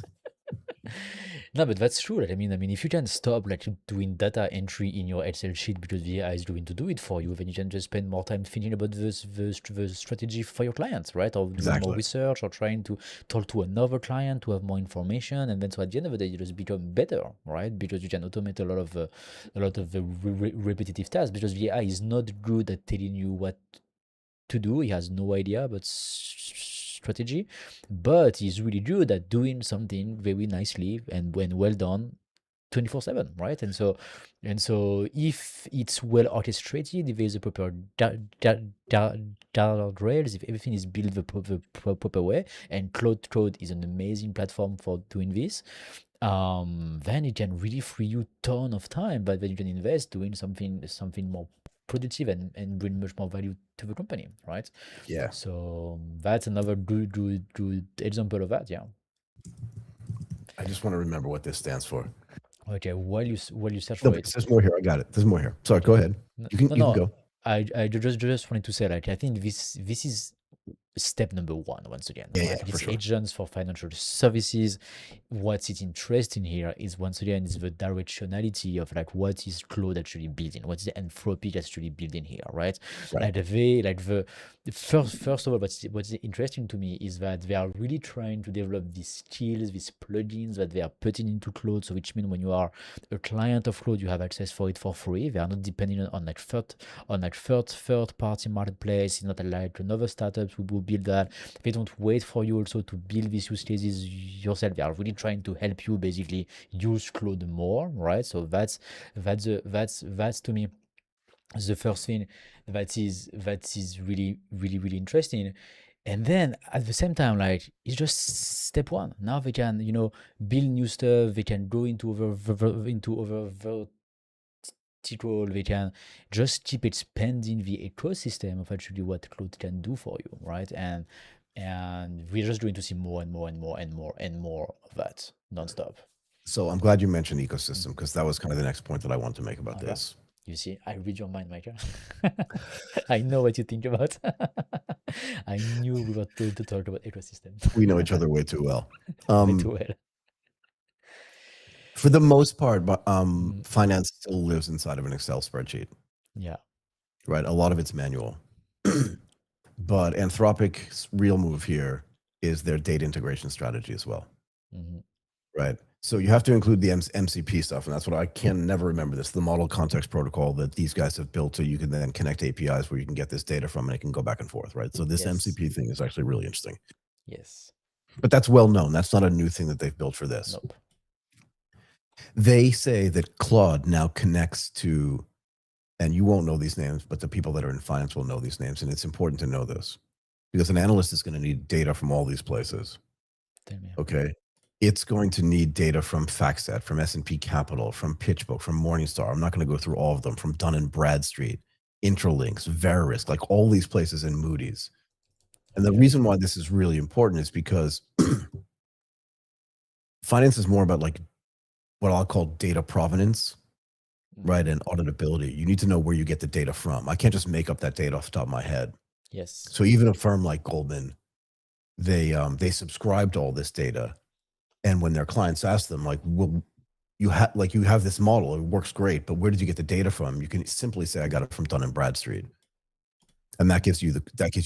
No, but that's true. Like, I mean, if you can stop like doing data entry in your Excel sheet because the AI is going to do it for you, then you can just spend more time thinking about the strategy for your clients, right? Or doing more research, or trying to talk to another client to have more information, and then so at the end of the day, you just become better, right? Because you can automate a lot of the repetitive tasks. Because the AI is not good at telling you what to do. He has no idea about strategy, but he's really good at doing something very nicely and when well done 24/7, right? And so if it's well orchestrated, if there's a proper rails, if everything is built the proper way, and Cloud Code is an amazing platform for doing this, then it can really free you ton of time, but then you can invest doing something more productive and bring much more value to the company, right? Yeah. So that's another good example of that. Yeah. I just want to remember what this stands for. Okay, while you search No, for it, there's more here. I got it. There's more here. Sorry, go ahead. You can go. I just wanted to say, like, I think this is step number one once again. Yeah, These for sure. agents for financial services, what's interesting here is once again is the directionality of like what is Claude actually building, what's the Anthropic actually building here, right? Like the first of all, what's interesting to me is that they are really trying to develop these skills, these plugins that they are putting into Claude. So which means when you are a client of Claude, you have access for it for free. They are not depending on like third party marketplace. It's not like another startup who will build that. They don't wait for you also to build these use cases yourself. They are really trying to help you basically use Claude more, right? So that's to me the first thing that is really interesting. And then at the same time, like, it's just step one. Now they can build new stuff. They can go into other vertical. They can just keep expanding the ecosystem of actually what Claude can do for you, right? And we're just going to see more and more and more and more and more of that nonstop. So I'm glad you mentioned ecosystem, because that was kind of the next point that I want to make about this. You see, I read your mind, Michael. I know what you think about. I knew we were to talk about ecosystem. We know each other way too well. Way too well. For the most part, but Mm, finance still lives inside of an Excel spreadsheet, yeah. right? A lot of it's manual. But Anthropic's real move here is their data integration strategy as well, Hmm. right? So you have to include the MCP stuff, and that's what I can never remember this, the model context protocol that these guys have built so you can then connect APIs where you can get this data from and it can go back and forth, right? So this Yes. MCP thing is actually really interesting. Yes. But that's well known. That's not a new thing that they've built for this. Nope. They say that Claude now connects to, and you won't know these names, but the people that are in finance will know these names. And it's important to know this because an analyst is going to need data from all these places. Tell me. Okay. It's going to need data from FactSet, from S&P Capital, from PitchBook, from Morningstar. I'm not going to go through all of them, from Dun and Bradstreet, Intralinks, Verisk, like all these places in Moody's. And the Okay. reason why this is really important is because finance is more about like what I'll call data provenance, right? And auditability. You need to know where you get the data from. I can't just make up that data off the top of my head. Yes. So even a firm like Goldman, they subscribe to all this data, and when their clients ask them, like, well, you have this model, it works great, but where did you get the data from? You can simply say, I got it from Dun and Bradstreet, and that gives you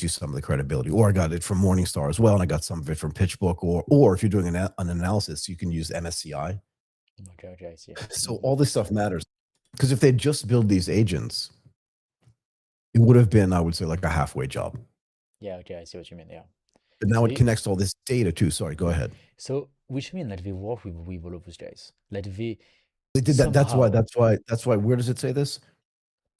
some of the credibility. Or I got it from Morningstar as well, and I got some of it from PitchBook. Or if you're doing an analysis, you can use MSCI. Okay. Okay. I see. So all this stuff matters because if they just build these agents, it would have been, I would say, like a halfway job. Yeah. Okay. I see what you mean. Yeah. But now So it connects all this data too. Sorry, go ahead. so which means that they work with all of those guys. Like they They did that. somehow. That's why. Where does it say this?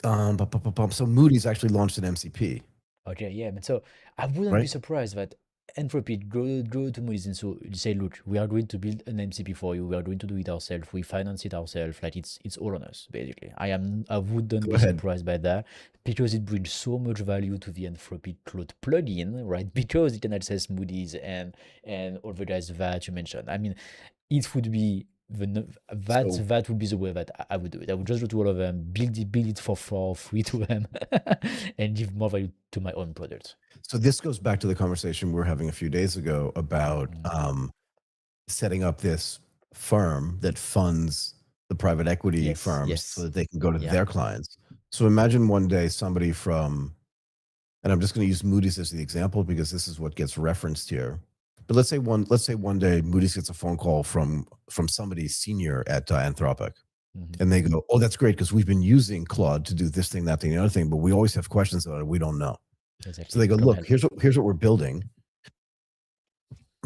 So Moody's actually launched an MCP, Okay, yeah, but so I wouldn't be right? surprised that Anthropic go to Moody's and so say, look, we are going to build an MCP for you. We are going to do it ourselves. We finance it ourselves. Like it's all on us, basically. I wouldn't Go be ahead. surprised by that because it brings so much value to the Anthropic Cloud plugin, right? Because it can access Moody's and all the guys that you mentioned. I mean, it would be So that would be the way that I would do it. I would just go to all of them, build it for free to them, and give more value to my own product. so this goes back to the conversation we were having a few days ago about Mm. setting up this firm that funds the private equity Yes, firms so yes, that they can go to yeah. their clients. So imagine one day somebody from, and I'm just going to use Moody's as the example because this is what gets referenced here. But let's say one day Moody's gets a phone call from somebody senior at Anthropic, Hmm. and they go, "Oh, that's great because we've been using Claude to do this thing, that thing, the other thing, but we always have questions about it. We don't know." So they Exactly. go, Come "Look, help. here's what we're building.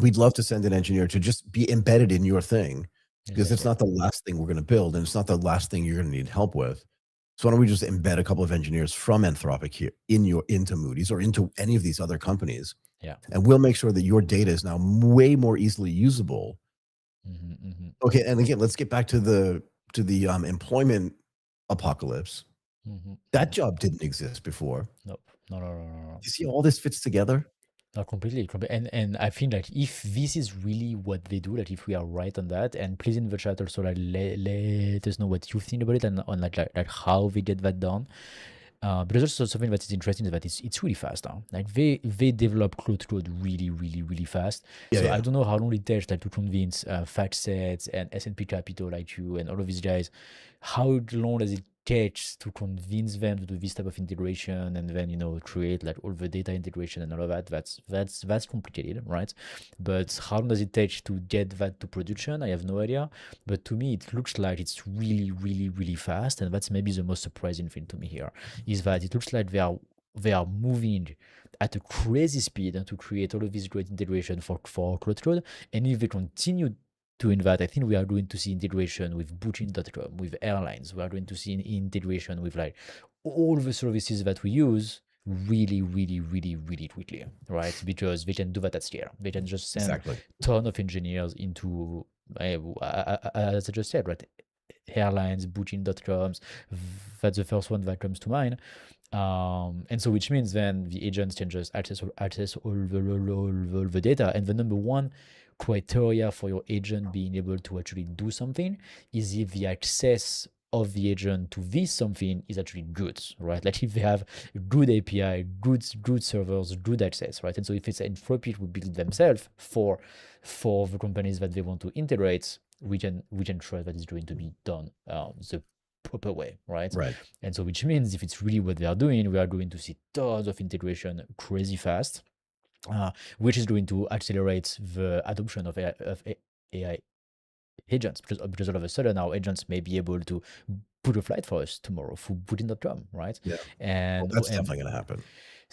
We'd love to send an engineer to just be embedded in your thing because it's Exactly. not the last thing we're going to build, and it's not the last thing you're going to need help with. So why don't we just embed a couple of engineers from Anthropic here into Moody's or into any of these other companies, Yeah. and we'll make sure that your data is now way more easily usable." Hmm. Hmm. Okay, and again, let's get back to the employment apocalypse. Hmm. That job didn't exist before. Nope. No, no, no, no, no. You see, all this fits together. No, completely. And I think like if this is really what they do, like if we are right on that, and please in the chat also like let us know what you think about it and on like how they get that done. Because also something that is interesting is that it's really fast now. Like they develop code really really fast. Yeah, So I yeah. don't know how long it takes like to convince FactSet and S&P Capital like you and all of these guys. How long does it take to convince them to do this type of integration and then create like all the data integration and all of that? That's complicated, right? But how long does it take to get that to production? I have no idea. But to me, it looks like it's really fast, and that's maybe the most surprising thing to me here is that it looks like they are moving at a crazy speed and to create all of this great integration for Cloud Code. And if they continue doing that, I think we are going to see integration with Booking.com, with airlines. We are going to see integration with like all the services that we use really quickly, right? Because they can do that at scale. They can just send Exactly. ton of engineers into, as I just said, right? Airlines, Booking.coms. That's the first one that comes to mind. And so which means then the agents can just access all the data. And the number one criteria for your agent being able to actually do something is if the access of the agent to this something is actually good, right? Like if they have good API, good servers, good access, right? And so if it's Anthropic who build themselves for the companies that they want to integrate, we can trust that it's going to be done the proper way, right? Right. And so which means if it's really what they are doing, we are going to see tons of integration crazy fast, which is going to accelerate the adoption of AI agents, because all of a sudden our agents may be able to book a flight for us tomorrow through Booking.com, right? Yeah. And Well, that's definitely going to happen.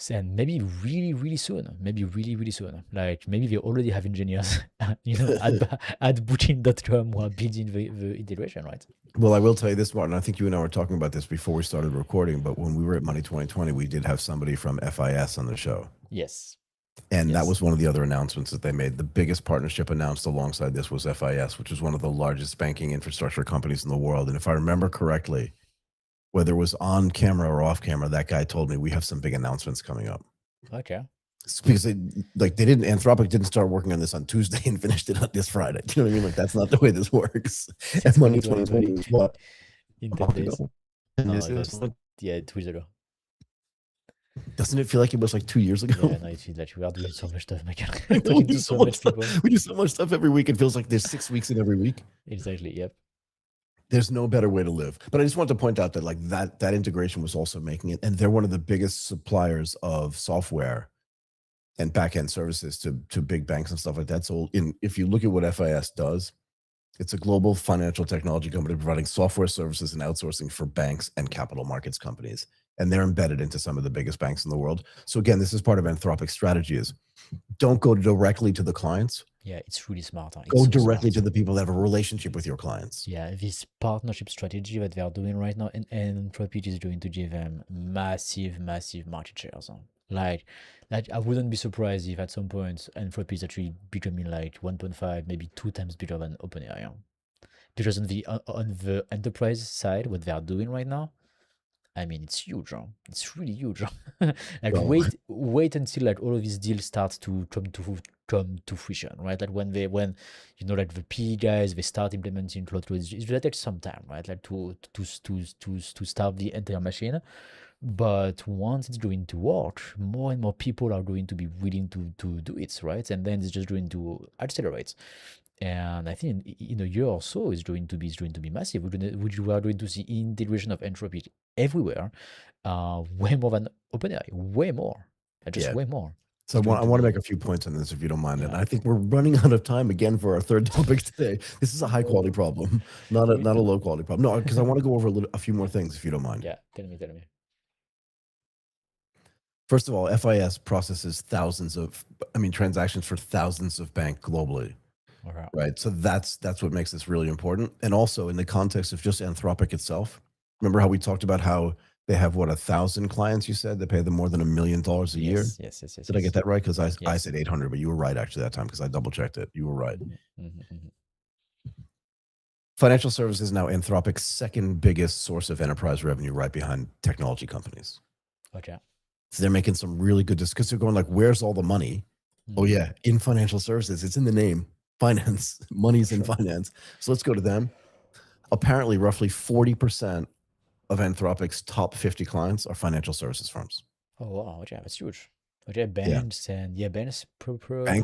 and maybe really, really soon, maybe really, really soon. Like maybe they already have engineers, at Booking.com who are building the integration, right? Well, I will tell you this, Martin. I think you and I were talking about this before we started recording, but when we were at Money 2020, we did have somebody from FIS on the show. Yes. And that was one of the other announcements that they made. The biggest partnership announced alongside this was FIS, which is one of the largest banking infrastructure companies in the world. And if I remember correctly, whether it was on camera or off camera, that guy told me we have some big announcements coming up. Okay. It's because Anthropic didn't start working on this on Tuesday and finished it on this Friday. Do you know what I mean? Like, that's not the way this works. And Money 2020 was what? In 10 days? No, it was, 2 weeks ago. Doesn't it feel like it was like 2 years ago? Yeah, no, it feels like we are doing so much stuff, Michael. We do so much stuff. We do so much stuff every week. It feels like there's 6 weeks in every week. Exactly. Yep. There's no better way to live. But I just want to point out that like that integration was also making it, and they're one of the biggest suppliers of software and back-end services to big banks and stuff like that. So if you look at what FIS does, it's a global financial technology company providing software services and outsourcing for banks and capital markets companies. And they're embedded into some of the biggest banks in the world. So again, this is part of Anthropic's strategy is don't go directly to the clients. Yeah, it's really smart. Go directly to the people that have a relationship with your clients. Yeah, this partnership strategy that they are doing right now, and Anthropic is going to give them massive market shares. Like I wouldn't be surprised if at some point Anthropic is actually becoming like 1.5, maybe 2 times bigger than OpenAI. Because on the enterprise side, what they are doing right now, I mean, it's huge. It's really huge. Like wait until like all of these deals start to come to fruition, right? Like when like the PE guys, they start implementing cloud, it will take some time, right? Like to start the entire machine. But once it's going to work, more and more people are going to be willing to do it, right? And then it's just going to accelerate. And I think in a year or so, it's going to be massive. We are going to see integration of Anthropic everywhere, way more than OpenAI, way more, way more. So I want to make a few points on this, if you don't mind. And I think we're running out of time again for our third topic today. This is a high quality problem, not a low quality problem. No, because I want to go over a few more things, if you don't mind. Yeah, tell me. First of all, FIS processes transactions for thousands of banks globally. Okay. Right. So that's what makes this really important. And also in the context of just Anthropic itself, remember how we talked about how they have 1,000 clients, you said? They pay them more than $1 million a year? Yes. Did I get that right? Because I said 800, but you were right actually that time because I double checked it. You were right. Financial services now Anthropic's second biggest source of enterprise revenue, right behind technology companies. Okay. So they're making some really good because they're going like, where's all the money? Oh yeah, in financial services. It's in the name. Finance. Money's in finance. So let's go to them. Apparently, roughly 40% of Anthropic's top 50 clients are financial services firms. Oh wow, okay, that's huge. Okay, banks and banks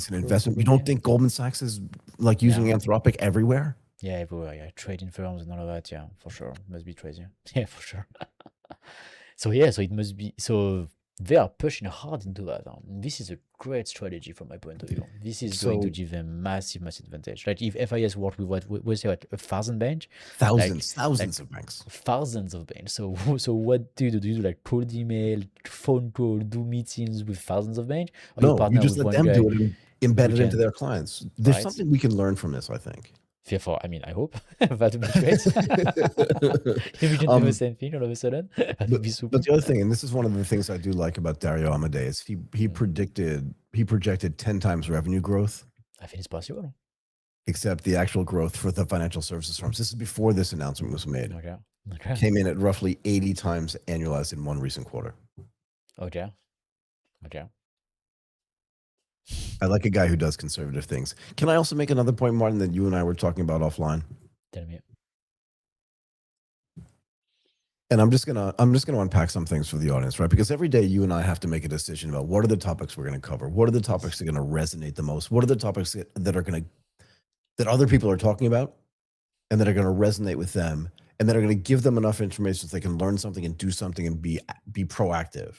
and investment. You don't think Goldman Sachs is like using Anthropic everywhere? Yeah, everywhere. Yeah, trading firms and all of that. Yeah, for sure. Must be crazy. Yeah, for sure. So it must be. So they are pushing hard into that. This is a great strategy from my point of view. This is going to give them massive advantage. Like if FIS worked with what we say, 1,000 banks, thousands of banks, thousands of banks. So what do you do? Do you do like cold email, phone call, do meetings with thousands of banks? Or no, you just let them do it and embed it into their clients. There's something we can learn from this, I think. Therefore, I mean, I hope that would be great. If we can do the same thing all of a sudden, that would be super. But the other thing, and this is one of the things I do like about Dario Amodei, is he projected 10 times revenue growth. I think it's possible. Except the actual growth for the financial services firms. This is before this announcement was made. Okay. Came in at roughly 80 times annualized in one recent quarter. Okay. I like a guy who does conservative things. Can I also make another point, Martin, that you and I were talking about offline? Tell me. And I'm just gonna unpack some things for the audience, right? Because every day you and I have to make a decision about what are the topics we're going to cover. What are the topics that are going to resonate the most? What are the topics that other people are talking about? and that are going to resonate with them, and that are going to give them enough information so they can learn something and do something and be proactive.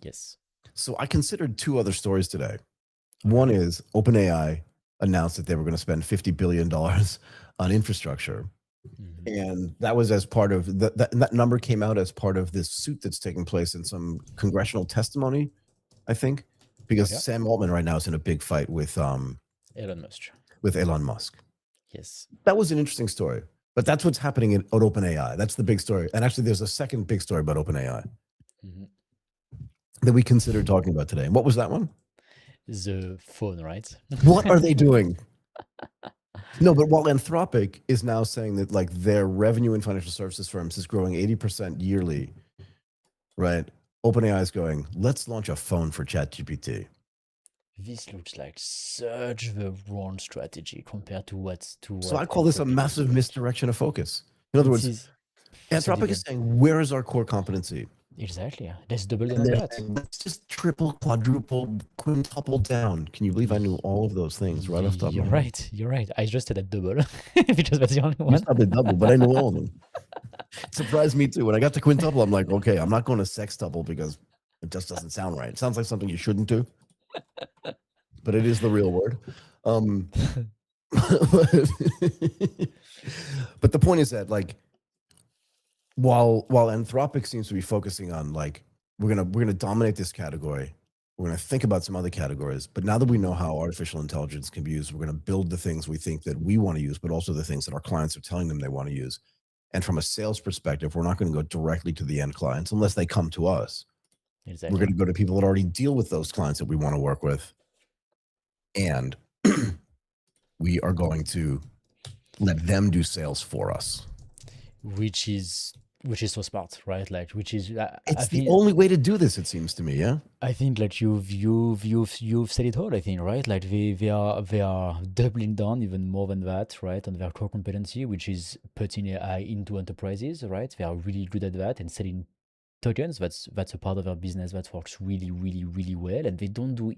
Yes. So I considered two other stories today. Okay. One is OpenAI announced that they were going to spend $50 billion on infrastructure. And that was as part of that number came out as part of this suit that's taking place in some congressional testimony, I think, because Okay. Sam Altman right now is in a big fight with Elon Musk. Elon Musk. Yes. That was an interesting story, but that's what's happening at OpenAI. That's the big story. And actually, there's a second big story about OpenAI that we considered talking about today. And what was that one? The phone, right? What are they doing? No, but while Anthropic is now saying that like their revenue in financial services firms is growing 80% yearly, right? OpenAI is going, let's launch a phone for ChatGPT. This looks like such the wrong strategy compared to what So I call this a massive misdirection of focus. In other words, Anthropic is saying, where is our core competency? Exactly. Let's double down on that. Saying, let's just triple, quadruple, quintuple down. Can you believe I knew all of those things right off the top of my head? Right. You're right. I just said a double because that's the only You one. started double, but I knew all of them. It surprised me too. When I got to quintuple, I'm like, okay, I'm not going to sextuple because it just doesn't sound right. It sounds like something you shouldn't do, but it is the real word. But the point is that like while Anthropic seems to be focusing on like we're gonna dominate this category, we're gonna think about some other categories, but now that we know how artificial intelligence can be used, we're gonna build the things we think that we want to use, but also the things that our clients are telling them they want to use. And from a sales perspective, we're not going to go directly to the end clients unless they come to us. Exactly. We're going to go to people that already deal with those clients that we want to work with. And we are going to let them do sales for us. Which is so smart, right? Like, which is it's the only way to do this, it seems to me. Yeah, I think like you've said it all. I think, right? Like they are doubling down even more than that, right, on their core competency, which is putting AI into enterprises, right? They are really good at that and selling tokens. That's a part of their business that works really, really, really well. And they don't do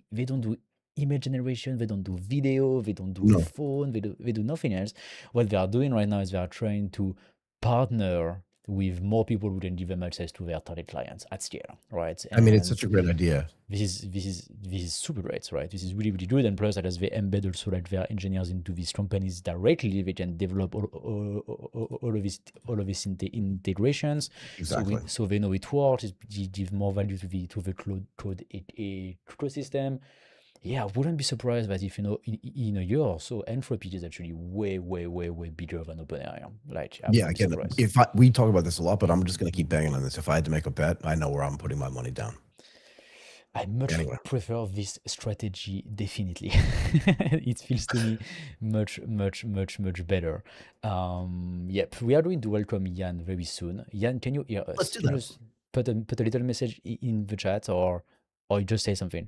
image generation, they don't do video, they don't do phone, they do nothing else. What they are doing right now is they are trying to partner with more people who can give them access to their target clients at scale, right? I mean, it's such a great idea. This is super great, right? This is really, really good. And plus, as they embed also like their engineers into these companies directly, they can develop all of these integrations. Exactly. So they know it works. It gives more value to the cloud ecosystem. Yeah, I wouldn't be surprised that if in a year or so, Anthropic is actually way bigger than OpenAI. Like, again, we talk about this a lot, but I'm just going to keep banging on this. If I had to make a bet, I know where I'm putting my money down. I much prefer this strategy, definitely. It feels to me much better. Yep, we are going to welcome Ian very soon. Ian, can you hear us? Let's do that. Put a little message in the chat, or just say something.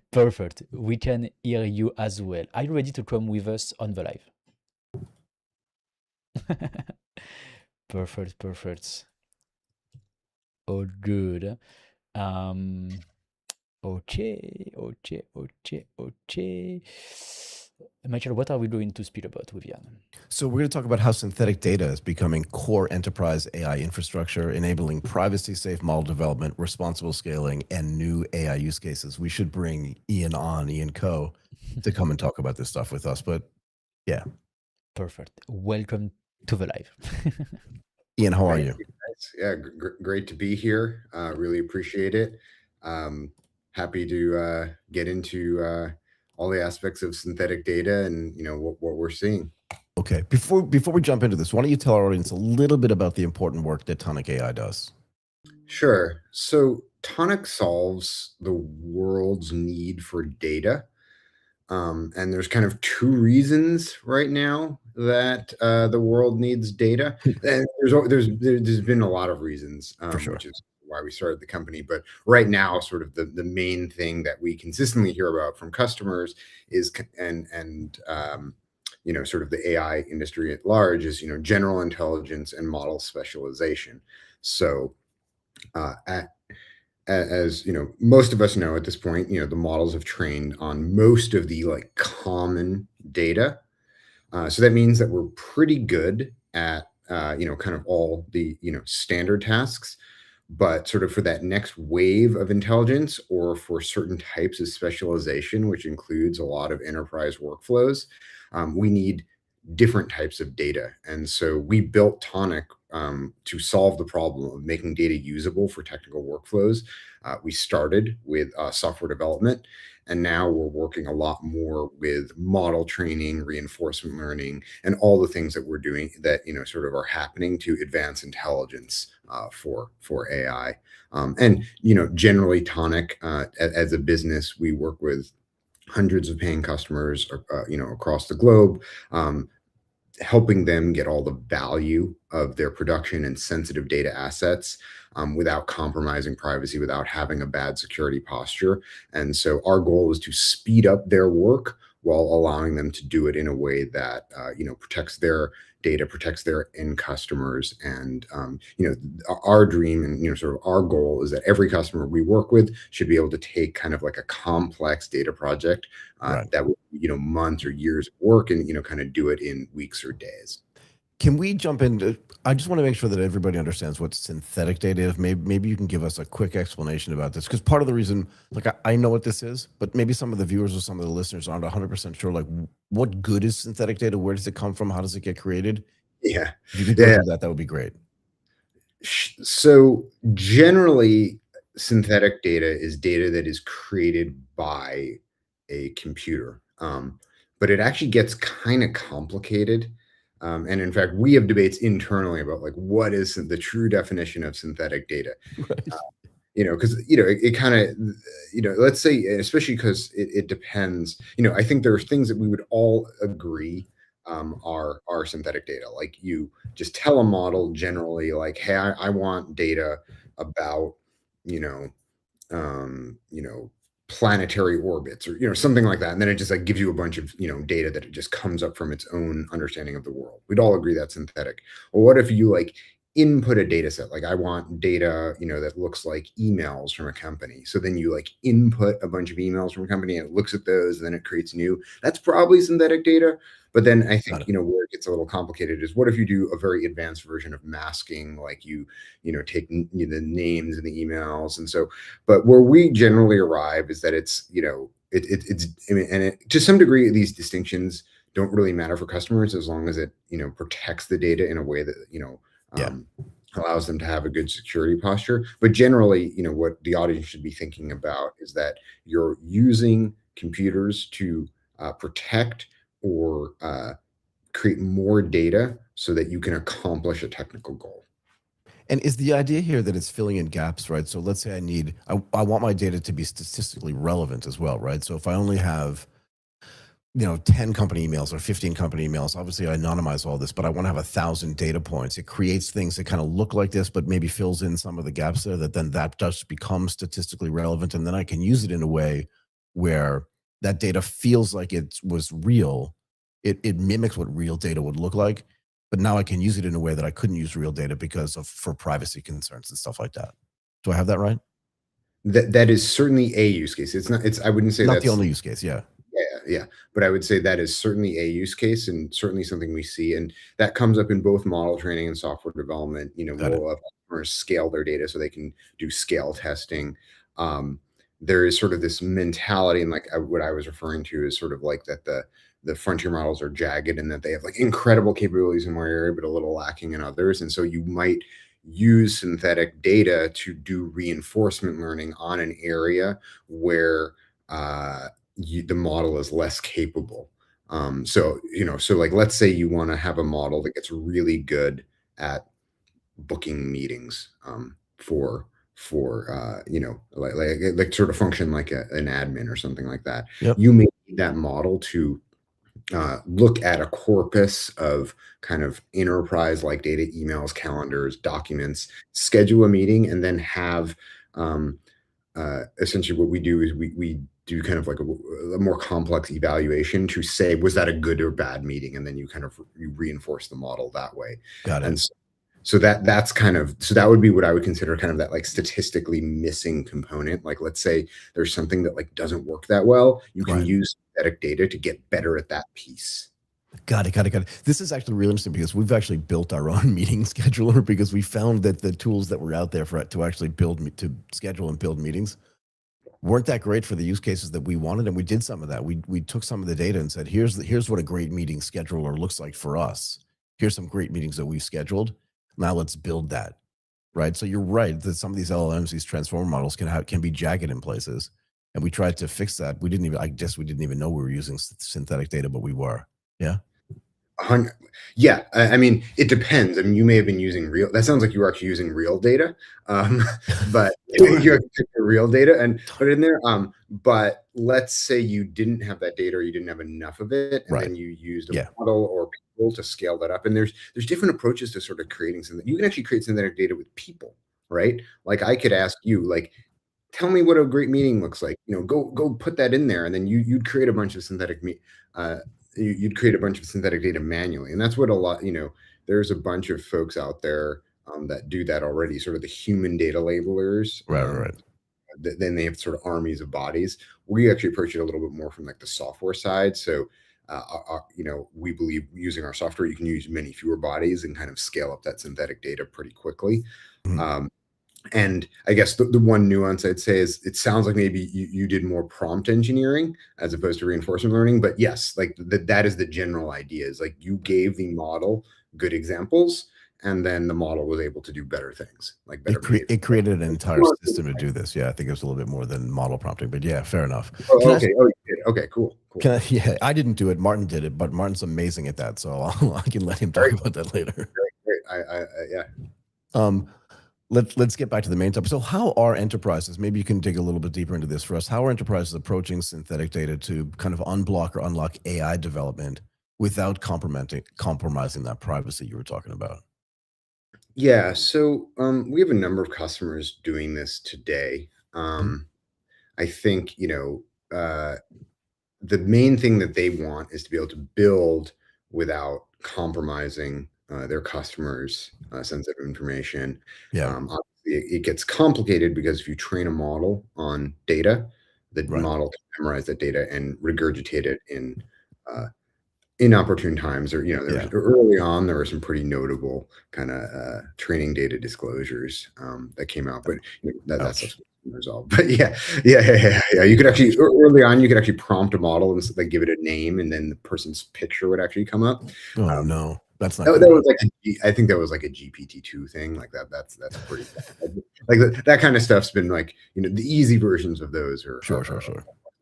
Perfect. We can hear you as well. Are you ready to come with us on the live? Perfect. Oh, good. Okay. Michael, what are we going to speak about with Ian? So we're going to talk about how synthetic data is becoming core enterprise AI infrastructure, enabling privacy-safe model development, responsible scaling, and new AI use cases. We should bring Ian Coe, to come and talk about this stuff with us. But yeah. Perfect. Welcome to the live. Ian, how are you? Yeah, great to be here. Really appreciate it. Happy to get into all the aspects of synthetic data and what we're seeing. Okay, before we jump into this, why don't you tell our audience a little bit about the important work that Tonic.AI does? Sure. So Tonic solves the world's need for data. And there's kind of two reasons right now that the world needs data. And there's been a lot of reasons, For sure. which is why we started the company. But right now, sort of the main thing that we consistently hear about from customers is sort of the AI industry at large is general intelligence and model specialization. So as most of us know at this point, the models have trained on most of the like common data. So that means that we're pretty good at kind of all the standard tasks, but sort of for that next wave of intelligence or for certain types of specialization, which includes a lot of enterprise workflows, we need different types of data. And so we built Tonic to solve the problem of making data usable for technical workflows. We started with software development, and now we're working a lot more with model training, reinforcement learning, and all the things that we're doing that sort of are happening to advance intelligence for AI. And generally, Tonic as a business, we work with hundreds of paying customers, across the globe, helping them get all the value of their production and sensitive data assets without compromising privacy, without having a bad security posture. And so our goal is to speed up their work while allowing them to do it in a way that protects their data, protects their end customers. And our dream and sort of our goal is that every customer we work with should be able to take kind of like a complex data project Right. that would months or years of work and kind of do it in weeks or days. Can we jump into? I just want to make sure that everybody understands what synthetic data is. Maybe you can give us a quick explanation about this, because part of the reason, like I know what this is, but maybe some of the viewers or some of the listeners aren't 100% sure. Like, what good is synthetic data? Where does it come from? How does it get created? Yeah. If you could go through that, that would be great. So generally, synthetic data is data that is created by a computer. But it actually gets kind of complicated. And in fact, we have debates internally about like what is the true definition of synthetic data. Right. Because it kind of let's say, especially because it depends. I think there are things that we would all agree are synthetic data. Like you just tell a model generally, like, hey, I want data about you know planetary orbits or something like that, and then it just like gives you a bunch of data that it just comes up from its own understanding of the world. We'd all agree that's synthetic. Well, what if you like input a data set? Like I want data that looks like emails from a company, so then you like input a bunch of emails from a company and it looks at those and then it creates new. That's probably synthetic data. But then I think where it gets a little complicated is what if you do a very advanced version of masking, like you take the names in the emails. And so, but where we generally arrive is that it's it's I mean, and to some degree these distinctions don't really matter for customers as long as it protects the data in a way that allows them to have a good security posture. But generally, what the audience should be thinking about is that you're using computers to protect or create more data so that you can accomplish a technical goal. And is the idea here that it's filling in gaps, right? So let's say I want my data to be statistically relevant as well, right? So if I only have 10 company emails or 15 company emails, obviously I anonymize all this, but I want to have 1,000 data points. It creates things that kind of look like this, but maybe fills in some of the gaps there that does become statistically relevant. And then I can use it in a way where that data feels like it was real. It mimics what real data would look like, but now I can use it in a way that I couldn't use real data for privacy concerns and stuff like that. Do I have that right? That is certainly a use case. I wouldn't say not that's the only use case. Yeah. Yeah. But I would say that is certainly a use case and certainly something we see. And that comes up in both model training and software development. We'll customers scale their data so they can do scale testing. There is sort of this mentality, and like what I was referring to is sort of like that the frontier models are jagged and that they have like incredible capabilities in one area, but a little lacking in others. And so you might use synthetic data to do reinforcement learning on an area where the model is less capable. So like let's say you want to have a model that gets really good at booking meetings for like sort of function like an admin or something like that. Yep. You may need that model to look at a corpus of kind of enterprise like data, emails, calendars, documents, schedule a meeting, and then have essentially what we do is we do kind of like a more complex evaluation to say, was that a good or bad meeting? And then you reinforce the model that way. Got it. And so that would be what I would consider kind of that like statistically missing component. Like, let's say there's something that like doesn't work that well. You can use synthetic data to get better at that piece. Got it. This is actually really interesting because we've actually built our own meeting scheduler because we found that the tools that were out there to actually to schedule and build meetings weren't that great for the use cases that we wanted, and we did some of that. We took some of the data and said, here's what a great meeting scheduler looks like for us. Here's some great meetings that we've scheduled. Now let's build that, right? So you're right that some of these LLMs, these transformer models, can be jagged in places, and we tried to fix that. I guess we didn't even know we were using synthetic data, but we were. Yeah. Yeah, I mean, it depends. I mean, you may have been using real. That sounds like you were actually using real data, but you actually took the real data and put it in there. But let's say you didn't have that data, or you didn't have enough of it, and Right. then you used a Yeah. model or people to scale that up. And there's different approaches to sort of creating something. You can actually create synthetic data with people, right? Like I could ask you, like, tell me what a great meeting looks like. Go put that in there, and then you'd create a bunch of you'd create a bunch of synthetic data manually. And that's what there's a bunch of folks out there that do that already, sort of the human data labelers. Right. Then they have sort of armies of bodies. We actually approach it a little bit more from like the software side. So, we believe using our software, you can use many fewer bodies and kind of scale up that synthetic data pretty quickly. Mhm. And I guess the one nuance I'd say is it sounds like maybe you did more prompt engineering as opposed to reinforcement learning. But yes, like that is the general idea, is like you gave the model good examples, and then the model was able to do better things, like better behavior. It created an entire system to do this. Yeah, I think it was a little bit more than model prompting, but yeah, fair enough. Oh, okay. You did. Okay, cool. Yeah, I didn't do it. Martin did it, but Martin's amazing at that, so I can let him talk about that later. Great. Yeah. Let's get back to the main topic. So how are enterprises, maybe you can dig a little bit deeper into this for us, how are enterprises approaching synthetic data to kind of unblock or unlock AI development without compromising that privacy you were talking about? Yeah. So we have a number of customers doing this today. I think, the main thing that they want is to be able to build without compromising their customers' sensitive information. Yeah. Obviously, it gets complicated because if you train a model on data, the Right. model can memorize that data and regurgitate it in inopportune times. Or Yeah. early on, there were some pretty notable kind of training data disclosures that came out, but that's Ouch. resolved. But yeah. You could actually early on, you could actually prompt a model and like give it a name, and then the person's picture would actually come up. Oh no, that's not That good. was like I think that was like a GPT-2 thing, like that. That's pretty bad. Like that kind of stuff's been like, the easy versions of those are Sure.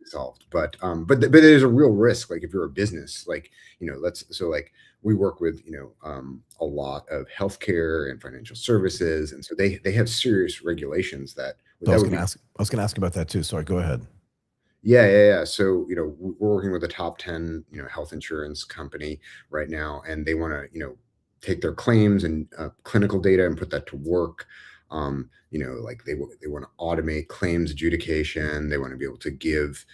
solved. But there's a real risk. Like if you're a business, like like we work with a lot of healthcare and financial services, and so they have serious regulations that So I was would going be. to ask about that too. Sorry, go ahead. Yeah. So, we're working with a top 10, health insurance company right now, and they want to, take their claims and clinical data and put that to work. Like they want to automate claims adjudication. They want to be able to give,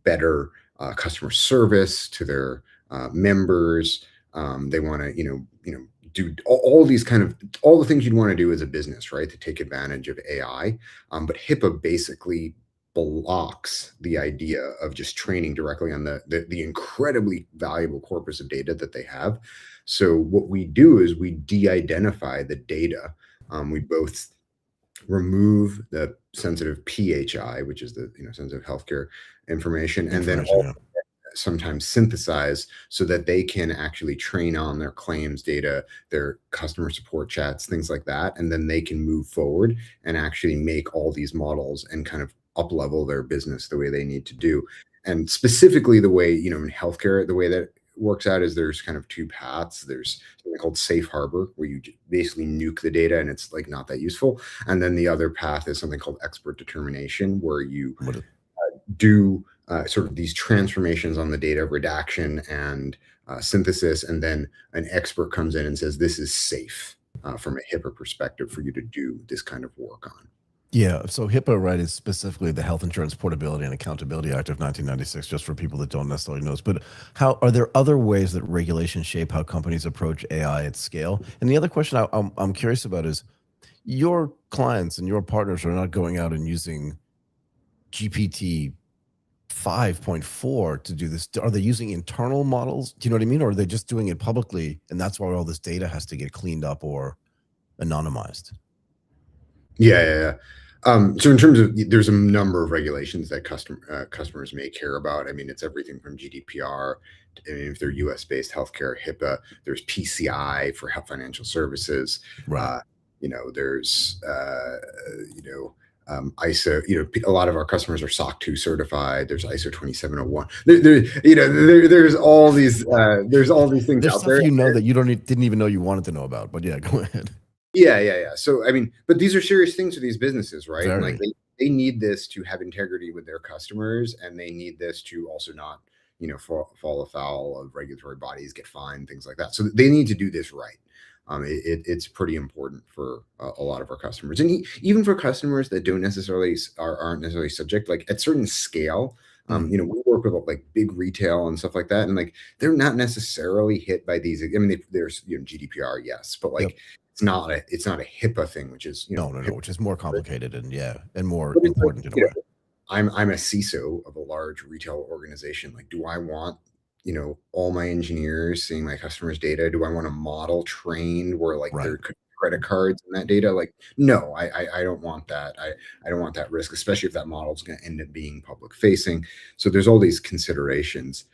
better customer service to their members. They want to, do all these all the things you'd want to do as a business, right? To take advantage of AI. But HIPAA basically blocks the idea of just training directly on the incredibly valuable corpus of data that they have. So what we do is we de-identify the data. We both remove the sensitive PHI, which is the sensitive healthcare information, and then Information, yeah. sometimes synthesize so that they can actually train on their claims data, their customer support chats, things like that. And then they can move forward and actually make all these models and kind of up level their business the way they need to do. And specifically the way, in healthcare, the way that works out is there's kind of two paths. There's something called safe harbor, where you basically nuke the data and it's like not that useful. And then the other path is something called expert determination, where you do sort of these transformations on the data, redaction and synthesis, and then an expert comes in and says, this is safe from a HIPAA perspective for you to do this kind of work on. Yeah, so HIPAA, right, is specifically the Health Insurance Portability and Accountability Act of 1996, just for people that don't necessarily know this. But how are there other ways that regulations shape how companies approach AI at scale? And the other question I'm curious about is, your clients and your partners are not going out and using GPT 5.4 to do this? Are they using internal models? Do you know what I mean? Or are they just doing it publicly, and that's why all this data has to get cleaned up or anonymized? Yeah. So in terms of, there's a number of regulations that customers may care about. I mean, it's everything from GDPR. I mean, if they're U.S.-based healthcare, HIPAA. There's PCI for financial services. Right. There's ISO. A lot of our customers are SOC 2 certified. There's ISO 27001. There's all these things There's out stuff there. that you didn't even know you wanted to know about. But yeah, go ahead. Yeah. So, I mean, but these are serious things for these businesses, right? And like Very. they need this to have integrity with their customers, and they need this to also not, fall afoul of regulatory bodies, get fined, things like that. So they need to do this right. It's pretty important for a lot of our customers, and even for customers that aren't necessarily subject, like at certain scale. We work with like big retail and stuff like that, and like they're not necessarily hit by these. I mean, there's GDPR, yes, but like. Yep. It's not a HIPAA thing, which is no, which is more complicated and more but important in a way. I'm a CISO of a large retail organization. Like, do I want all my engineers seeing my customers' data? Do I want a model trained where like their credit cards and that data? Like, no, I don't want that. I don't want that risk, especially if that model is going to end up being public facing. So there's all these considerations.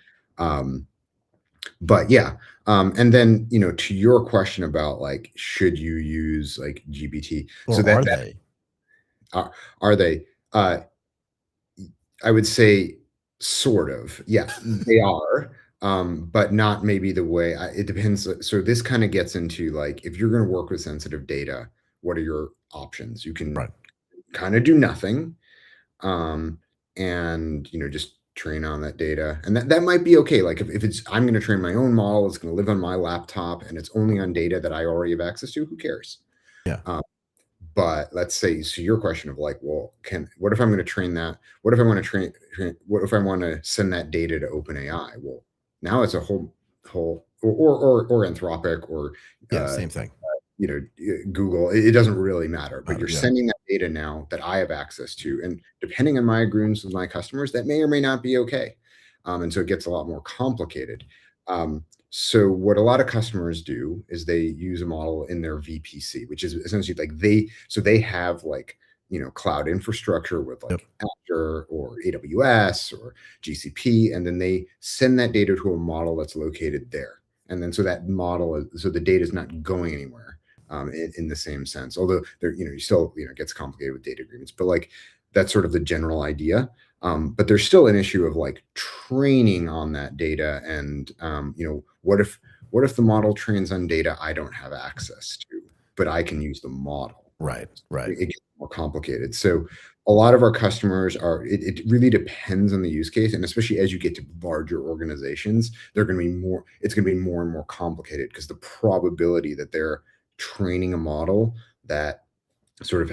But yeah, and then to your question about like, should you use like GPT? Or so are they? Are they? I would say sort of. Yeah, they are, but not maybe the way. It depends. So this kind of gets into like, if you're going to work with sensitive data, what are your options? You can kind of do nothing, and just train on that data, and that might be okay. Like if it's, I'm going to train my own model, it's going to live on my laptop, and it's only on data that I already have access to. Who cares? Yeah. But let's say, so your question of like, well, what if I'm going to train that? What if I want to what if I want to send that data to OpenAI? Well, now it's a whole or Anthropic or same thing. Google. It doesn't really matter, but you're sending that data now that I have access to, and depending on my agreements with my customers, that may or may not be okay. And so it gets a lot more complicated. So what a lot of customers do is they use a model in their VPC, which is essentially like they have like, cloud infrastructure with like Azure or AWS or GCP, and then they send that data to a model that's located there. And then so that model so the data is not going anywhere in the same sense, although there, you still, it gets complicated with data agreements, but like that's sort of the general idea. But there's still an issue of like training on that data, and what if the model trains on data I don't have access to, but I can use the model? Right. It gets more complicated. So a lot of our customers it really depends on the use case, and especially as you get to larger organizations, it's going to be more and more complicated, because the probability that they're training a model that sort of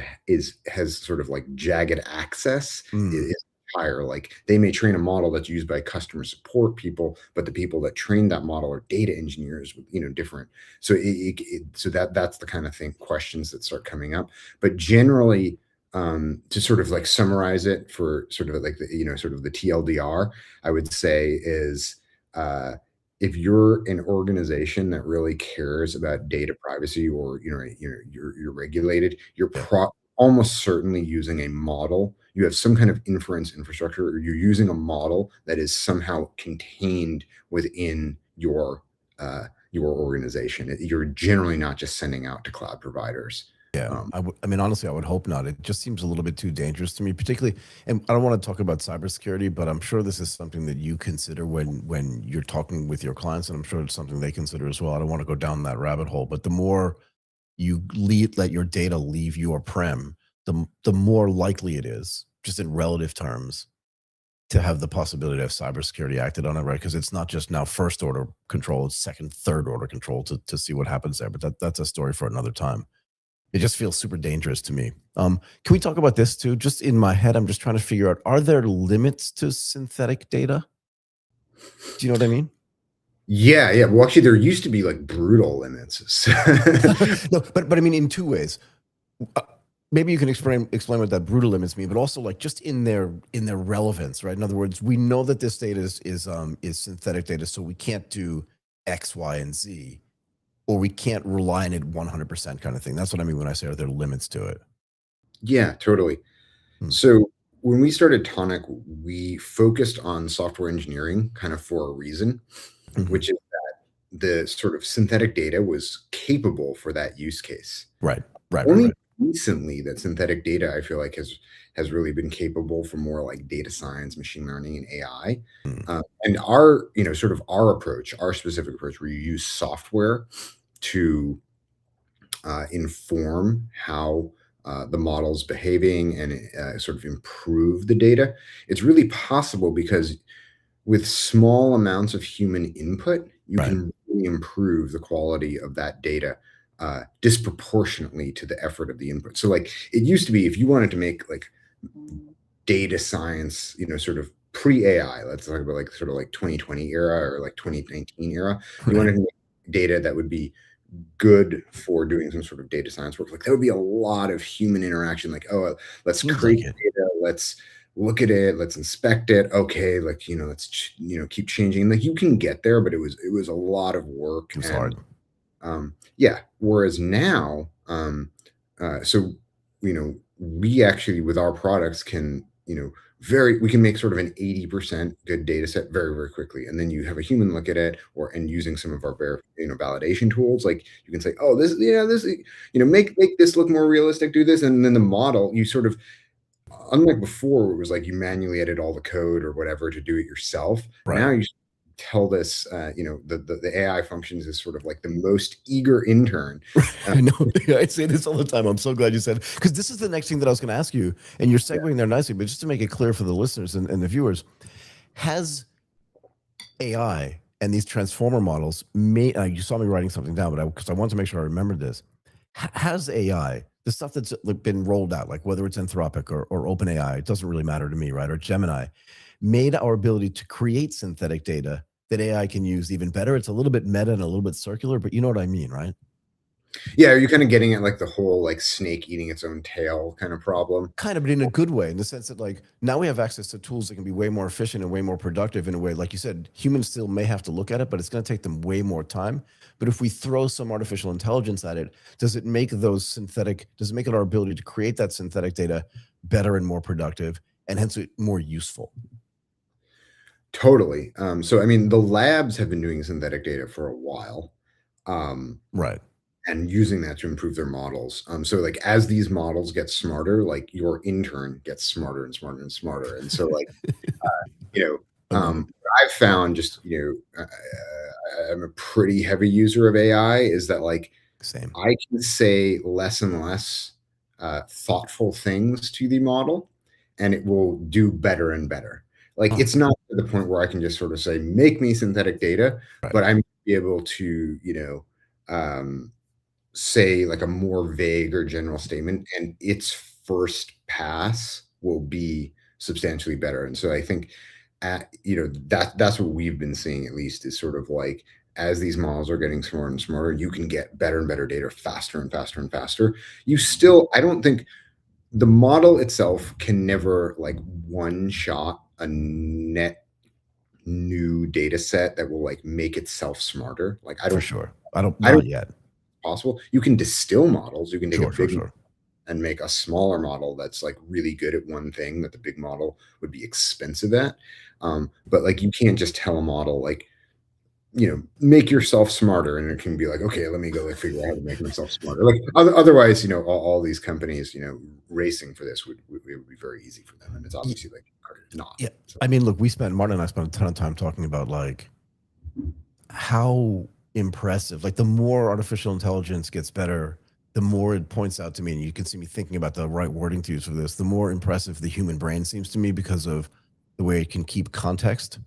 has sort of like jagged access is higher. Like they may train a model that's used by customer support people, but the people that train that model are data engineers with different. So that's the kind of questions that start coming up. But generally, to sort of like summarize it for sort of like the sort of the TLDR, I would say is if you're an organization that really cares about data privacy, or you're regulated, you're almost certainly using a model. You have some kind of inference infrastructure, or you're using a model that is somehow contained within your organization. You're generally not just sending out to cloud providers. Yeah, I mean, honestly, I would hope not. It just seems a little bit too dangerous to me, particularly. And I don't want to talk about cybersecurity, but I'm sure this is something that you consider when you're talking with your clients, and I'm sure it's something they consider as well. I don't want to go down that rabbit hole, but the more you let your data leave your prem, the more likely it is, just in relative terms, to have the possibility of cybersecurity acted on it, right? Because it's not just now first order control; it's second, third order control to see what happens there. But that's a story for another time. It just feels super dangerous to me. Can we talk about this too? Just in my head, I'm just trying to figure out, are there limits to synthetic data? Do you know what I mean? Yeah. Well, actually, there used to be like brutal limits. No, but I mean in two ways. maybe you can explain what that brutal limits mean, but also like just in their relevance, right? In other words, we know that this data is synthetic data, so we can't do X, Y, and Z, or we can't rely on it 100% kind of thing. That's what I mean when I say are there limits to it. Yeah, totally. So when we started Tonic, we focused on software engineering kind of for a reason, which is that the sort of synthetic data was capable for that use case. Right. Only recently that synthetic data, I feel like, has really been capable for more like data science, machine learning, and AI. And our, sort of our approach, our specific approach, where you use software to inform how the model's behaving and sort of improve the data. It's really possible because with small amounts of human input, you can really improve the quality of that data disproportionately to the effort of the input. So like it used to be, if you wanted to make like data science, sort of pre-AI, let's talk about like sort of like 2020 era or like 2019 era, you wanted to make data that would be good for doing some sort of data science work. Like there would be a lot of human interaction. Like, oh, let's create data. Let's look at it. Let's inspect it. Okay, like let's keep changing. Like you can get there, but it was a lot of work. It's hard. Yeah. Whereas now, so we actually with our products can we can make sort of an 80% good data set very, very quickly. And then you have a human look at it and using some of our validation tools, like you can say, oh, this, make this look more realistic, do this. And then the model, you sort of, unlike before, it was like you manually edit all the code or whatever to do it yourself. Now you tell this, the AI functions is sort of like the most eager intern. I know. I say this all the time. I'm so glad you said, because this is the next thing that I was going to ask you, and you're segueing there nicely. But just to make it clear for the listeners and the viewers, has AI and these transformer models made? You saw me writing something down, but because I want to make sure I remembered this, has AI, the stuff that's been rolled out, like whether it's Anthropic or OpenAI, it doesn't really matter to me, right? Or Gemini, made our ability to create synthetic data that AI can use even better? It's a little bit meta and a little bit circular, but you know what I mean, right? Yeah, are you kind of getting at like the whole like snake eating its own tail kind of problem? Kind of, but in a good way, in the sense that like now we have access to tools that can be way more efficient and way more productive in a way. Like you said, humans still may have to look at it, but it's going to take them way more time. But if we throw some artificial intelligence at it, does it make it our ability to create that synthetic data better and more productive, and hence more useful? Totally. So, I mean, the labs have been doing synthetic data for a while. Right. And using that to improve their models. So like as these models get smarter, like your intern gets smarter and smarter and smarter. And so like, I've found just, I'm a pretty heavy user of AI is that like, same. I can say less and less thoughtful things to the model and it will do better and better. Like it's not to the point where I can just sort of say, make me synthetic data, but I'm able to, say like a more vague or general statement and its first pass will be substantially better. And so I think that's what we've been seeing, at least, is sort of like as these models are getting smarter and smarter, you can get better and better data faster and faster and faster. I don't think the model itself can never like one shot a net new data set that will like make itself smarter. Like I don't, for sure. I don't yet. Possible. You can distill models. You can take a big and make a smaller model that's like really good at one thing that the big model would be expensive at. But like you can't just tell a model like, make yourself smarter, and it can be like, okay, let me go like figure out how to make myself smarter. Like otherwise, all these companies, racing for this would be very easy for them, and it's obviously like not. Yeah, so. I mean, look, Martin and I spent a ton of time talking about like how impressive, like the more artificial intelligence gets better, the more it points out to me, and you can see me thinking about the right wording to use for this, the more impressive the human brain seems to me because of the way it can keep context,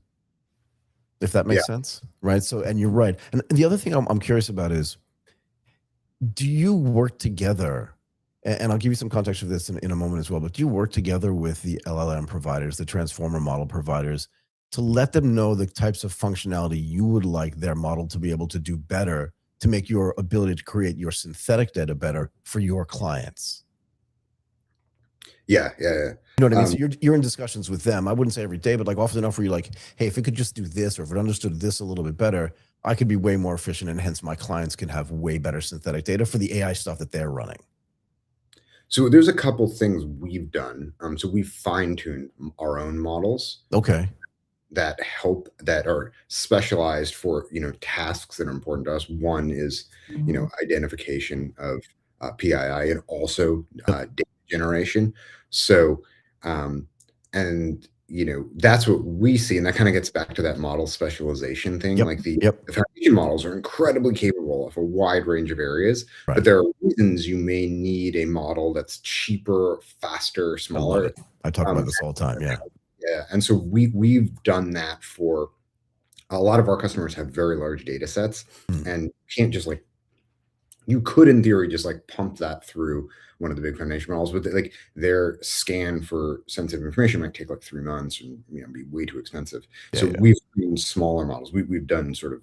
if that makes sense, right? So, and you're right. And the other thing I'm curious about is, do you work together, and I'll give you some context for this in a moment as well, but do you work together with the LLM providers, the transformer model providers, to let them know the types of functionality you would like their model to be able to do better to make your ability to create your synthetic data better for your clients? Yeah. You know what I mean? So you're in discussions with them. I wouldn't say every day, but like often enough where you're like, hey, if it could just do this, or if it understood this a little bit better, I could be way more efficient, and hence my clients can have way better synthetic data for the AI stuff that they're running. So there's a couple things we've done. So we've fine-tuned our own models Okay. that are specialized for, tasks that are important to us. One is, identification of PII, and also data generation. So, and that's what we see, and that kind of gets back to that model specialization thing. Yep. Like the Yep. foundation models are incredibly capable of a wide range of areas, Right. but there are reasons you may need a model that's cheaper, faster, I love smaller. it. I talk about this all the time. Yeah. Yeah, and so we've done that for a lot of our customers. Have very large data sets, and can't just like, you could in theory just like pump that through one of the big foundation models, but like their scan for sensitive information might take like 3 months and be way too expensive. So we've seen smaller models. We've done sort of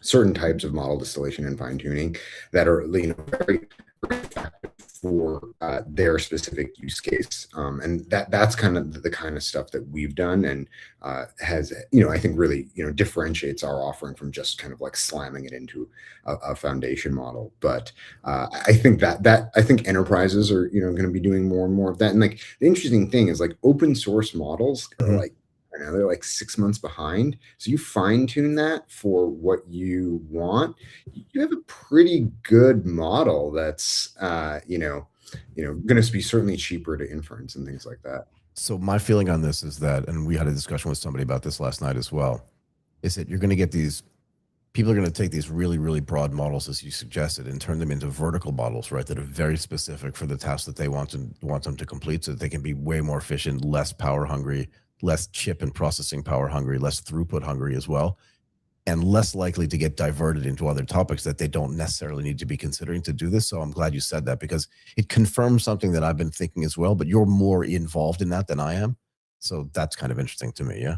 certain types of model distillation and fine tuning that are very effective for their specific use case, and that's kind of the kind of stuff that we've done, and has I think really differentiates our offering from just kind of like slamming it into a foundation model. But I think that I think enterprises are going to be doing more and more of that. And like the interesting thing is like open source models are like, I know they're like 6 months behind. So you fine tune that for what you want, you have a pretty good model that's going to be certainly cheaper to inference and things like that. So my feeling on this is that, and we had a discussion with somebody about this last night as well, is that you're going to get these people are going to take these really, really broad models, as you suggested, and turn them into vertical models, right? That are very specific for the tasks that they want them to complete, so that they can be way more efficient, less power hungry, less chip and processing power hungry, less throughput hungry as well, and less likely to get diverted into other topics that they don't necessarily need to be considering to do this. So I'm glad you said that, because it confirms something that I've been thinking as well, but you're more involved in that than I am. So that's kind of interesting to me. Yeah.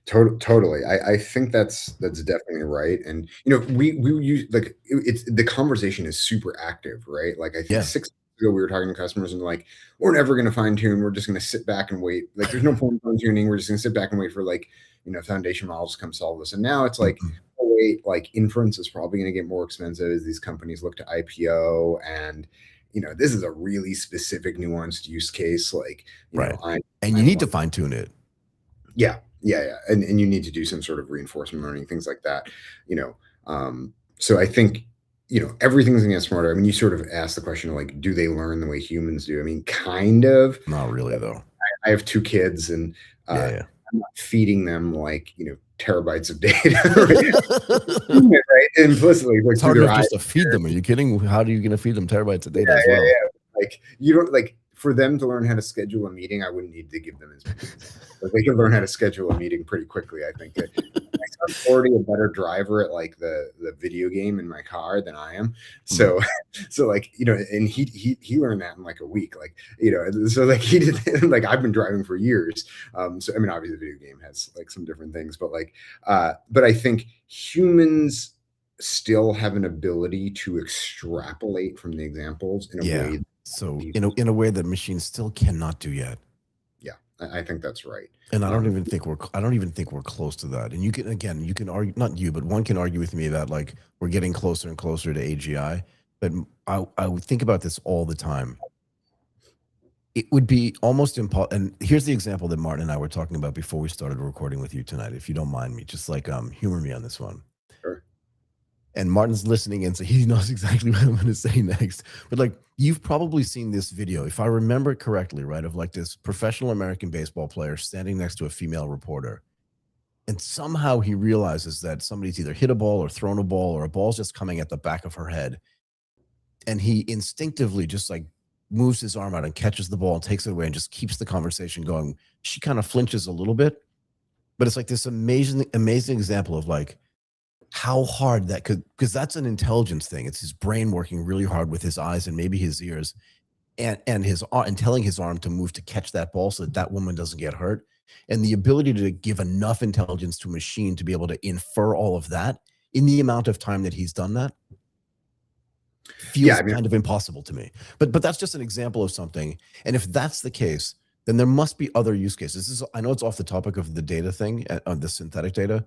Totally. I think that's definitely right. And we use like it's the conversation is super active, right? Like I think 6 months ago we were talking to customers and like, we're never going to fine tune. We're just going to sit back and wait. Like there's no point in fine tuning. We're just going to sit back and wait for like foundation models to come solve this. And now it's like, oh wait, like inference is probably going to get more expensive as these companies look to IPO, and this is a really specific nuanced use case. Like and you need to fine tune it. Yeah. And you need to do some sort of reinforcement learning, things like that. So I think, everything's gonna get smarter. I mean, you sort of asked the question of like, do they learn the way humans do? I mean, kind of. Not really, though. I have 2 kids, and I'm not feeding them like, terabytes of data, right? Implicitly. Like, it's hard enough just to feed them. Are you kidding? How are you going to feed them terabytes of data as well? Like, you don't like, for them to learn how to schedule a meeting, I wouldn't need to give them as many. But they can learn how to schedule a meeting pretty quickly, I think. My son's already a better driver at like the video game in my car than I am. So like, and he learned that in like a week. Like, so like he did, like I've been driving for years. So I mean, obviously the video game has like some different things, but like, but I think humans still have an ability to extrapolate from the examples in a way. So in a way that machines still cannot do yet. Yeah, I think that's right. And I don't even think we're close to that. And you can argue, not you, but one can argue with me that like we're getting closer and closer to AGI. But I would think about this all the time. It would be almost impossible. And here's the example that Martin and I were talking about before we started recording with you tonight. If you don't mind me, just like humor me on this one. Sure. And Martin's listening in, so he knows exactly what I'm going to say next. But like, you've probably seen this video, if I remember it correctly, right, of like this professional American baseball player standing next to a female reporter. And somehow he realizes that somebody's either hit a ball or thrown a ball, or a ball's just coming at the back of her head. And he instinctively just like moves his arm out and catches the ball and takes it away and just keeps the conversation going. She kind of flinches a little bit, but it's like this amazing example of like, how hard that could, because that's an intelligence thing. It's his brain working really hard with his eyes and maybe his ears, and telling his arm to move to catch that ball so that woman doesn't get hurt. And the ability to give enough intelligence to a machine to be able to infer all of that in the amount of time that he's done that. feels kind of impossible to me. But that's just an example of something. And if that's the case, then there must be other use cases. I know it's off the topic of the data thing, of the synthetic data,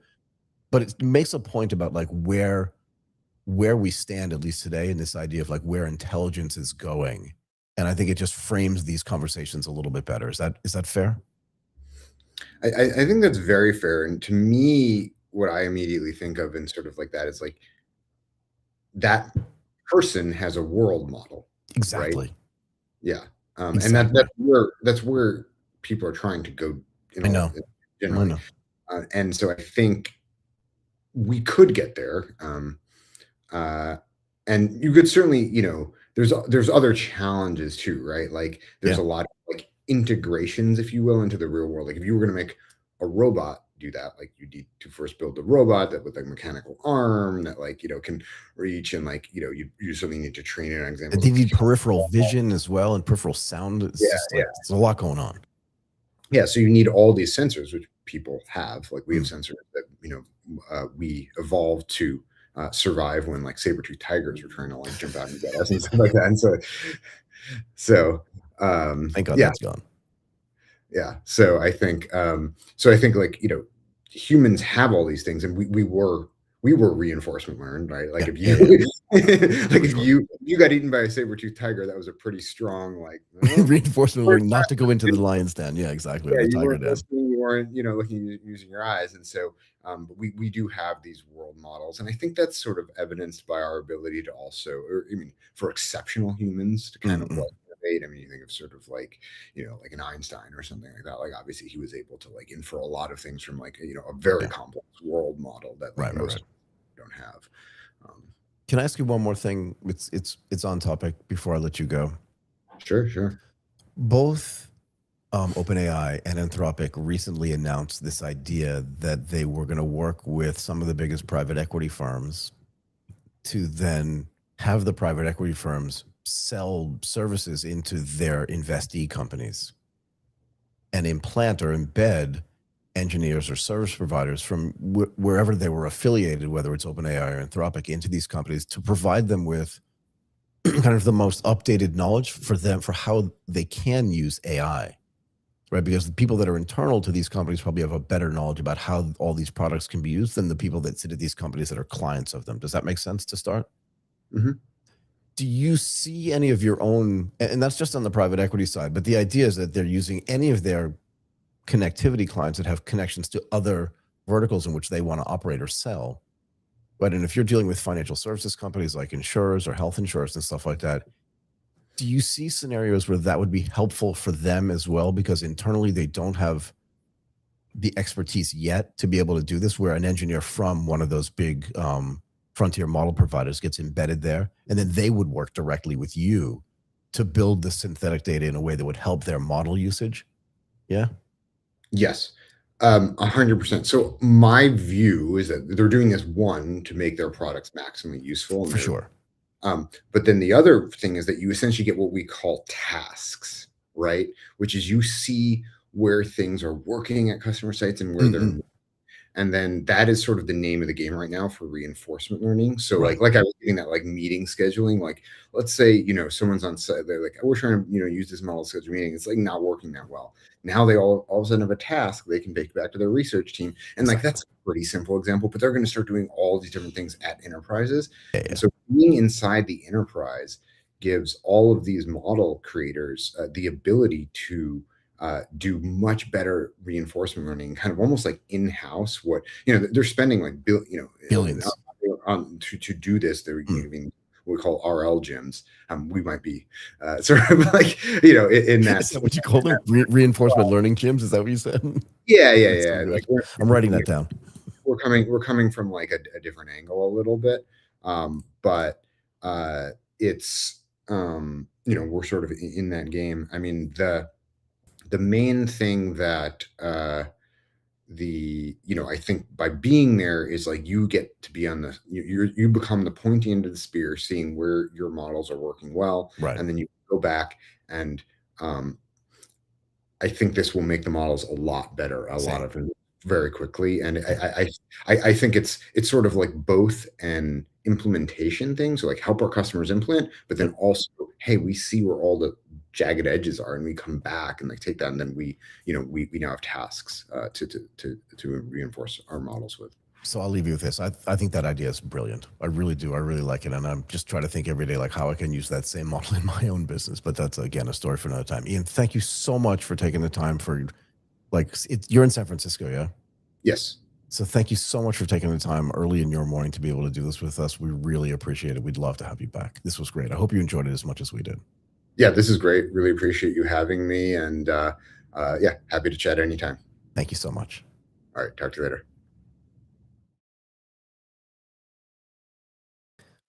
but it makes a point about like where we stand, at least today, in this idea of like where intelligence is going. And I think it just frames these conversations a little bit better. Is that fair? I think that's very fair. And to me, what I immediately think of in sort of like that is like that person has a world model. Exactly. Right? Yeah. Exactly. And that's where people are trying to go, I know. generally. And so I think we could get there. And you could certainly, there's other challenges too, right? Like there's a lot of like integrations, if you will, into the real world. Like if you were going to make a robot do that, like you need to first build a robot that with a mechanical arm that like, can reach, and like, you certainly need to train it on examples. They need peripheral vision as well, and peripheral sound. It's just like, it's a lot going on. Yeah. So you need all these sensors, which people have. Like we have sensors that, we evolved to survive when like saber-toothed tigers were trying to like jump out and get us and stuff like that. And so thank God that's gone. Yeah. So I think like, humans have all these things, and we were reinforcement learned, right? Like if you got eaten by a saber-toothed tiger, that was a pretty strong like reinforcement learned not to go into the lion's den. Yeah, exactly. Yeah, the you tiger weren't den. listening, you weren't, looking using your eyes. And so but we do have these world models. And I think that's sort of evidenced by our ability to also, or I mean, for exceptional humans to kind of like innovate. I mean, you think of sort of like, like an Einstein or something like that. Like obviously he was able to like infer a lot of things from like, a very complex world model that like most don't have. Can I ask you one more thing? It's on topic before I let you go. Sure. Both OpenAI and Anthropic recently announced this idea that they were going to work with some of the biggest private equity firms to then have the private equity firms sell services into their investee companies and implant or embed engineers or service providers from wherever they were affiliated, whether it's OpenAI or Anthropic, into these companies to provide them with kind of the most updated knowledge for them for how they can use AI. Right, because the people that are internal to these companies probably have a better knowledge about how all these products can be used than the people that sit at these companies that are clients of them. Does that make sense to start? Do you see any of your own, and that's just on the private equity side, but the idea is that they're using any of their connectivity clients that have connections to other verticals in which they want to operate or sell. But and if you're dealing with financial services companies like insurers or health insurers and stuff like that, do you see scenarios where that would be helpful for them as well? Because internally they don't have the expertise yet to be able to do this, where an engineer from one of those big frontier model providers gets embedded there, and then they would work directly with you to build the synthetic data in a way that would help their model usage? Yeah. Yes. 100%. So my view is that they're doing this, one, to make their products maximally useful. For sure. But then the other thing is that you essentially get what we call tasks, right? Which is you see where things are working at customer sites and where they're, and then that is sort of the name of the game right now for reinforcement learning. So like I was thinking that like meeting scheduling, like let's say, someone's on site, they're like, we're trying to, use this model to schedule meeting. It's like not working that well. Now they all of a sudden have a task they can take back to their research team. And like, that's a pretty simple example, but they're going to start doing all these different things at enterprises. And so being inside the enterprise gives all of these model creators the ability to do much better reinforcement learning, kind of almost like in-house. What they're spending like billions to do this. They're giving what we call RL gyms. We might be sort of like in that. Is that what you call them? Reinforcement learning gyms? Is that what you said? Yeah. Like, I'm writing that down. We're coming from like a different angle a little bit, but it's we're sort of in that game. I mean, the main thing that I think by being there is like you get to be on the you become the pointy end of the spear, seeing where your models are working well, and then you go back and I think this will make the models a lot better, a lot of very quickly. And I think it's sort of like both an implementation thing, so like help our customers implement, but then also, hey, we see where all the jagged edges are, and we come back and like take that, and then we now have tasks to reinforce our models with. So I'll leave you with this. I think that idea is brilliant. I really do. I really like it. And I'm just trying to think every day, like how I can use that same model in my own business. But that's, again, a story for another time. Ian, thank you so much for taking the time for, like, you're in San Francisco, yeah? Yes. So thank you so much for taking the time early in your morning to be able to do this with us. We really appreciate it. We'd love to have you back. This was great. I hope you enjoyed it as much as we did. Yeah, this is great. Really appreciate you having me. And yeah, happy to chat anytime. Thank you so much. All right. Talk to you later.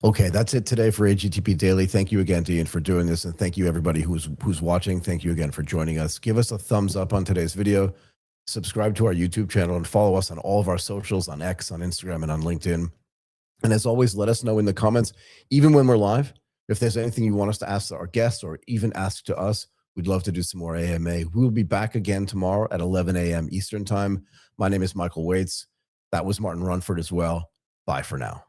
Okay, that's it today for AGTP Daily. Thank you again, Ian, for doing this, and thank you everybody who's watching. Thank you again for joining us. Give us a thumbs up on today's video, subscribe to our YouTube channel, and follow us on all of our socials, on X, on Instagram, and on LinkedIn. And as always, let us know in the comments, even when we're live, if there's anything you want us to ask our guests or even ask to us. We'd love to do some more AMA. We'll be back again tomorrow at 11 a.m. Eastern Time. My name is Michael Waits. That was Martin Runford as well. Bye for now.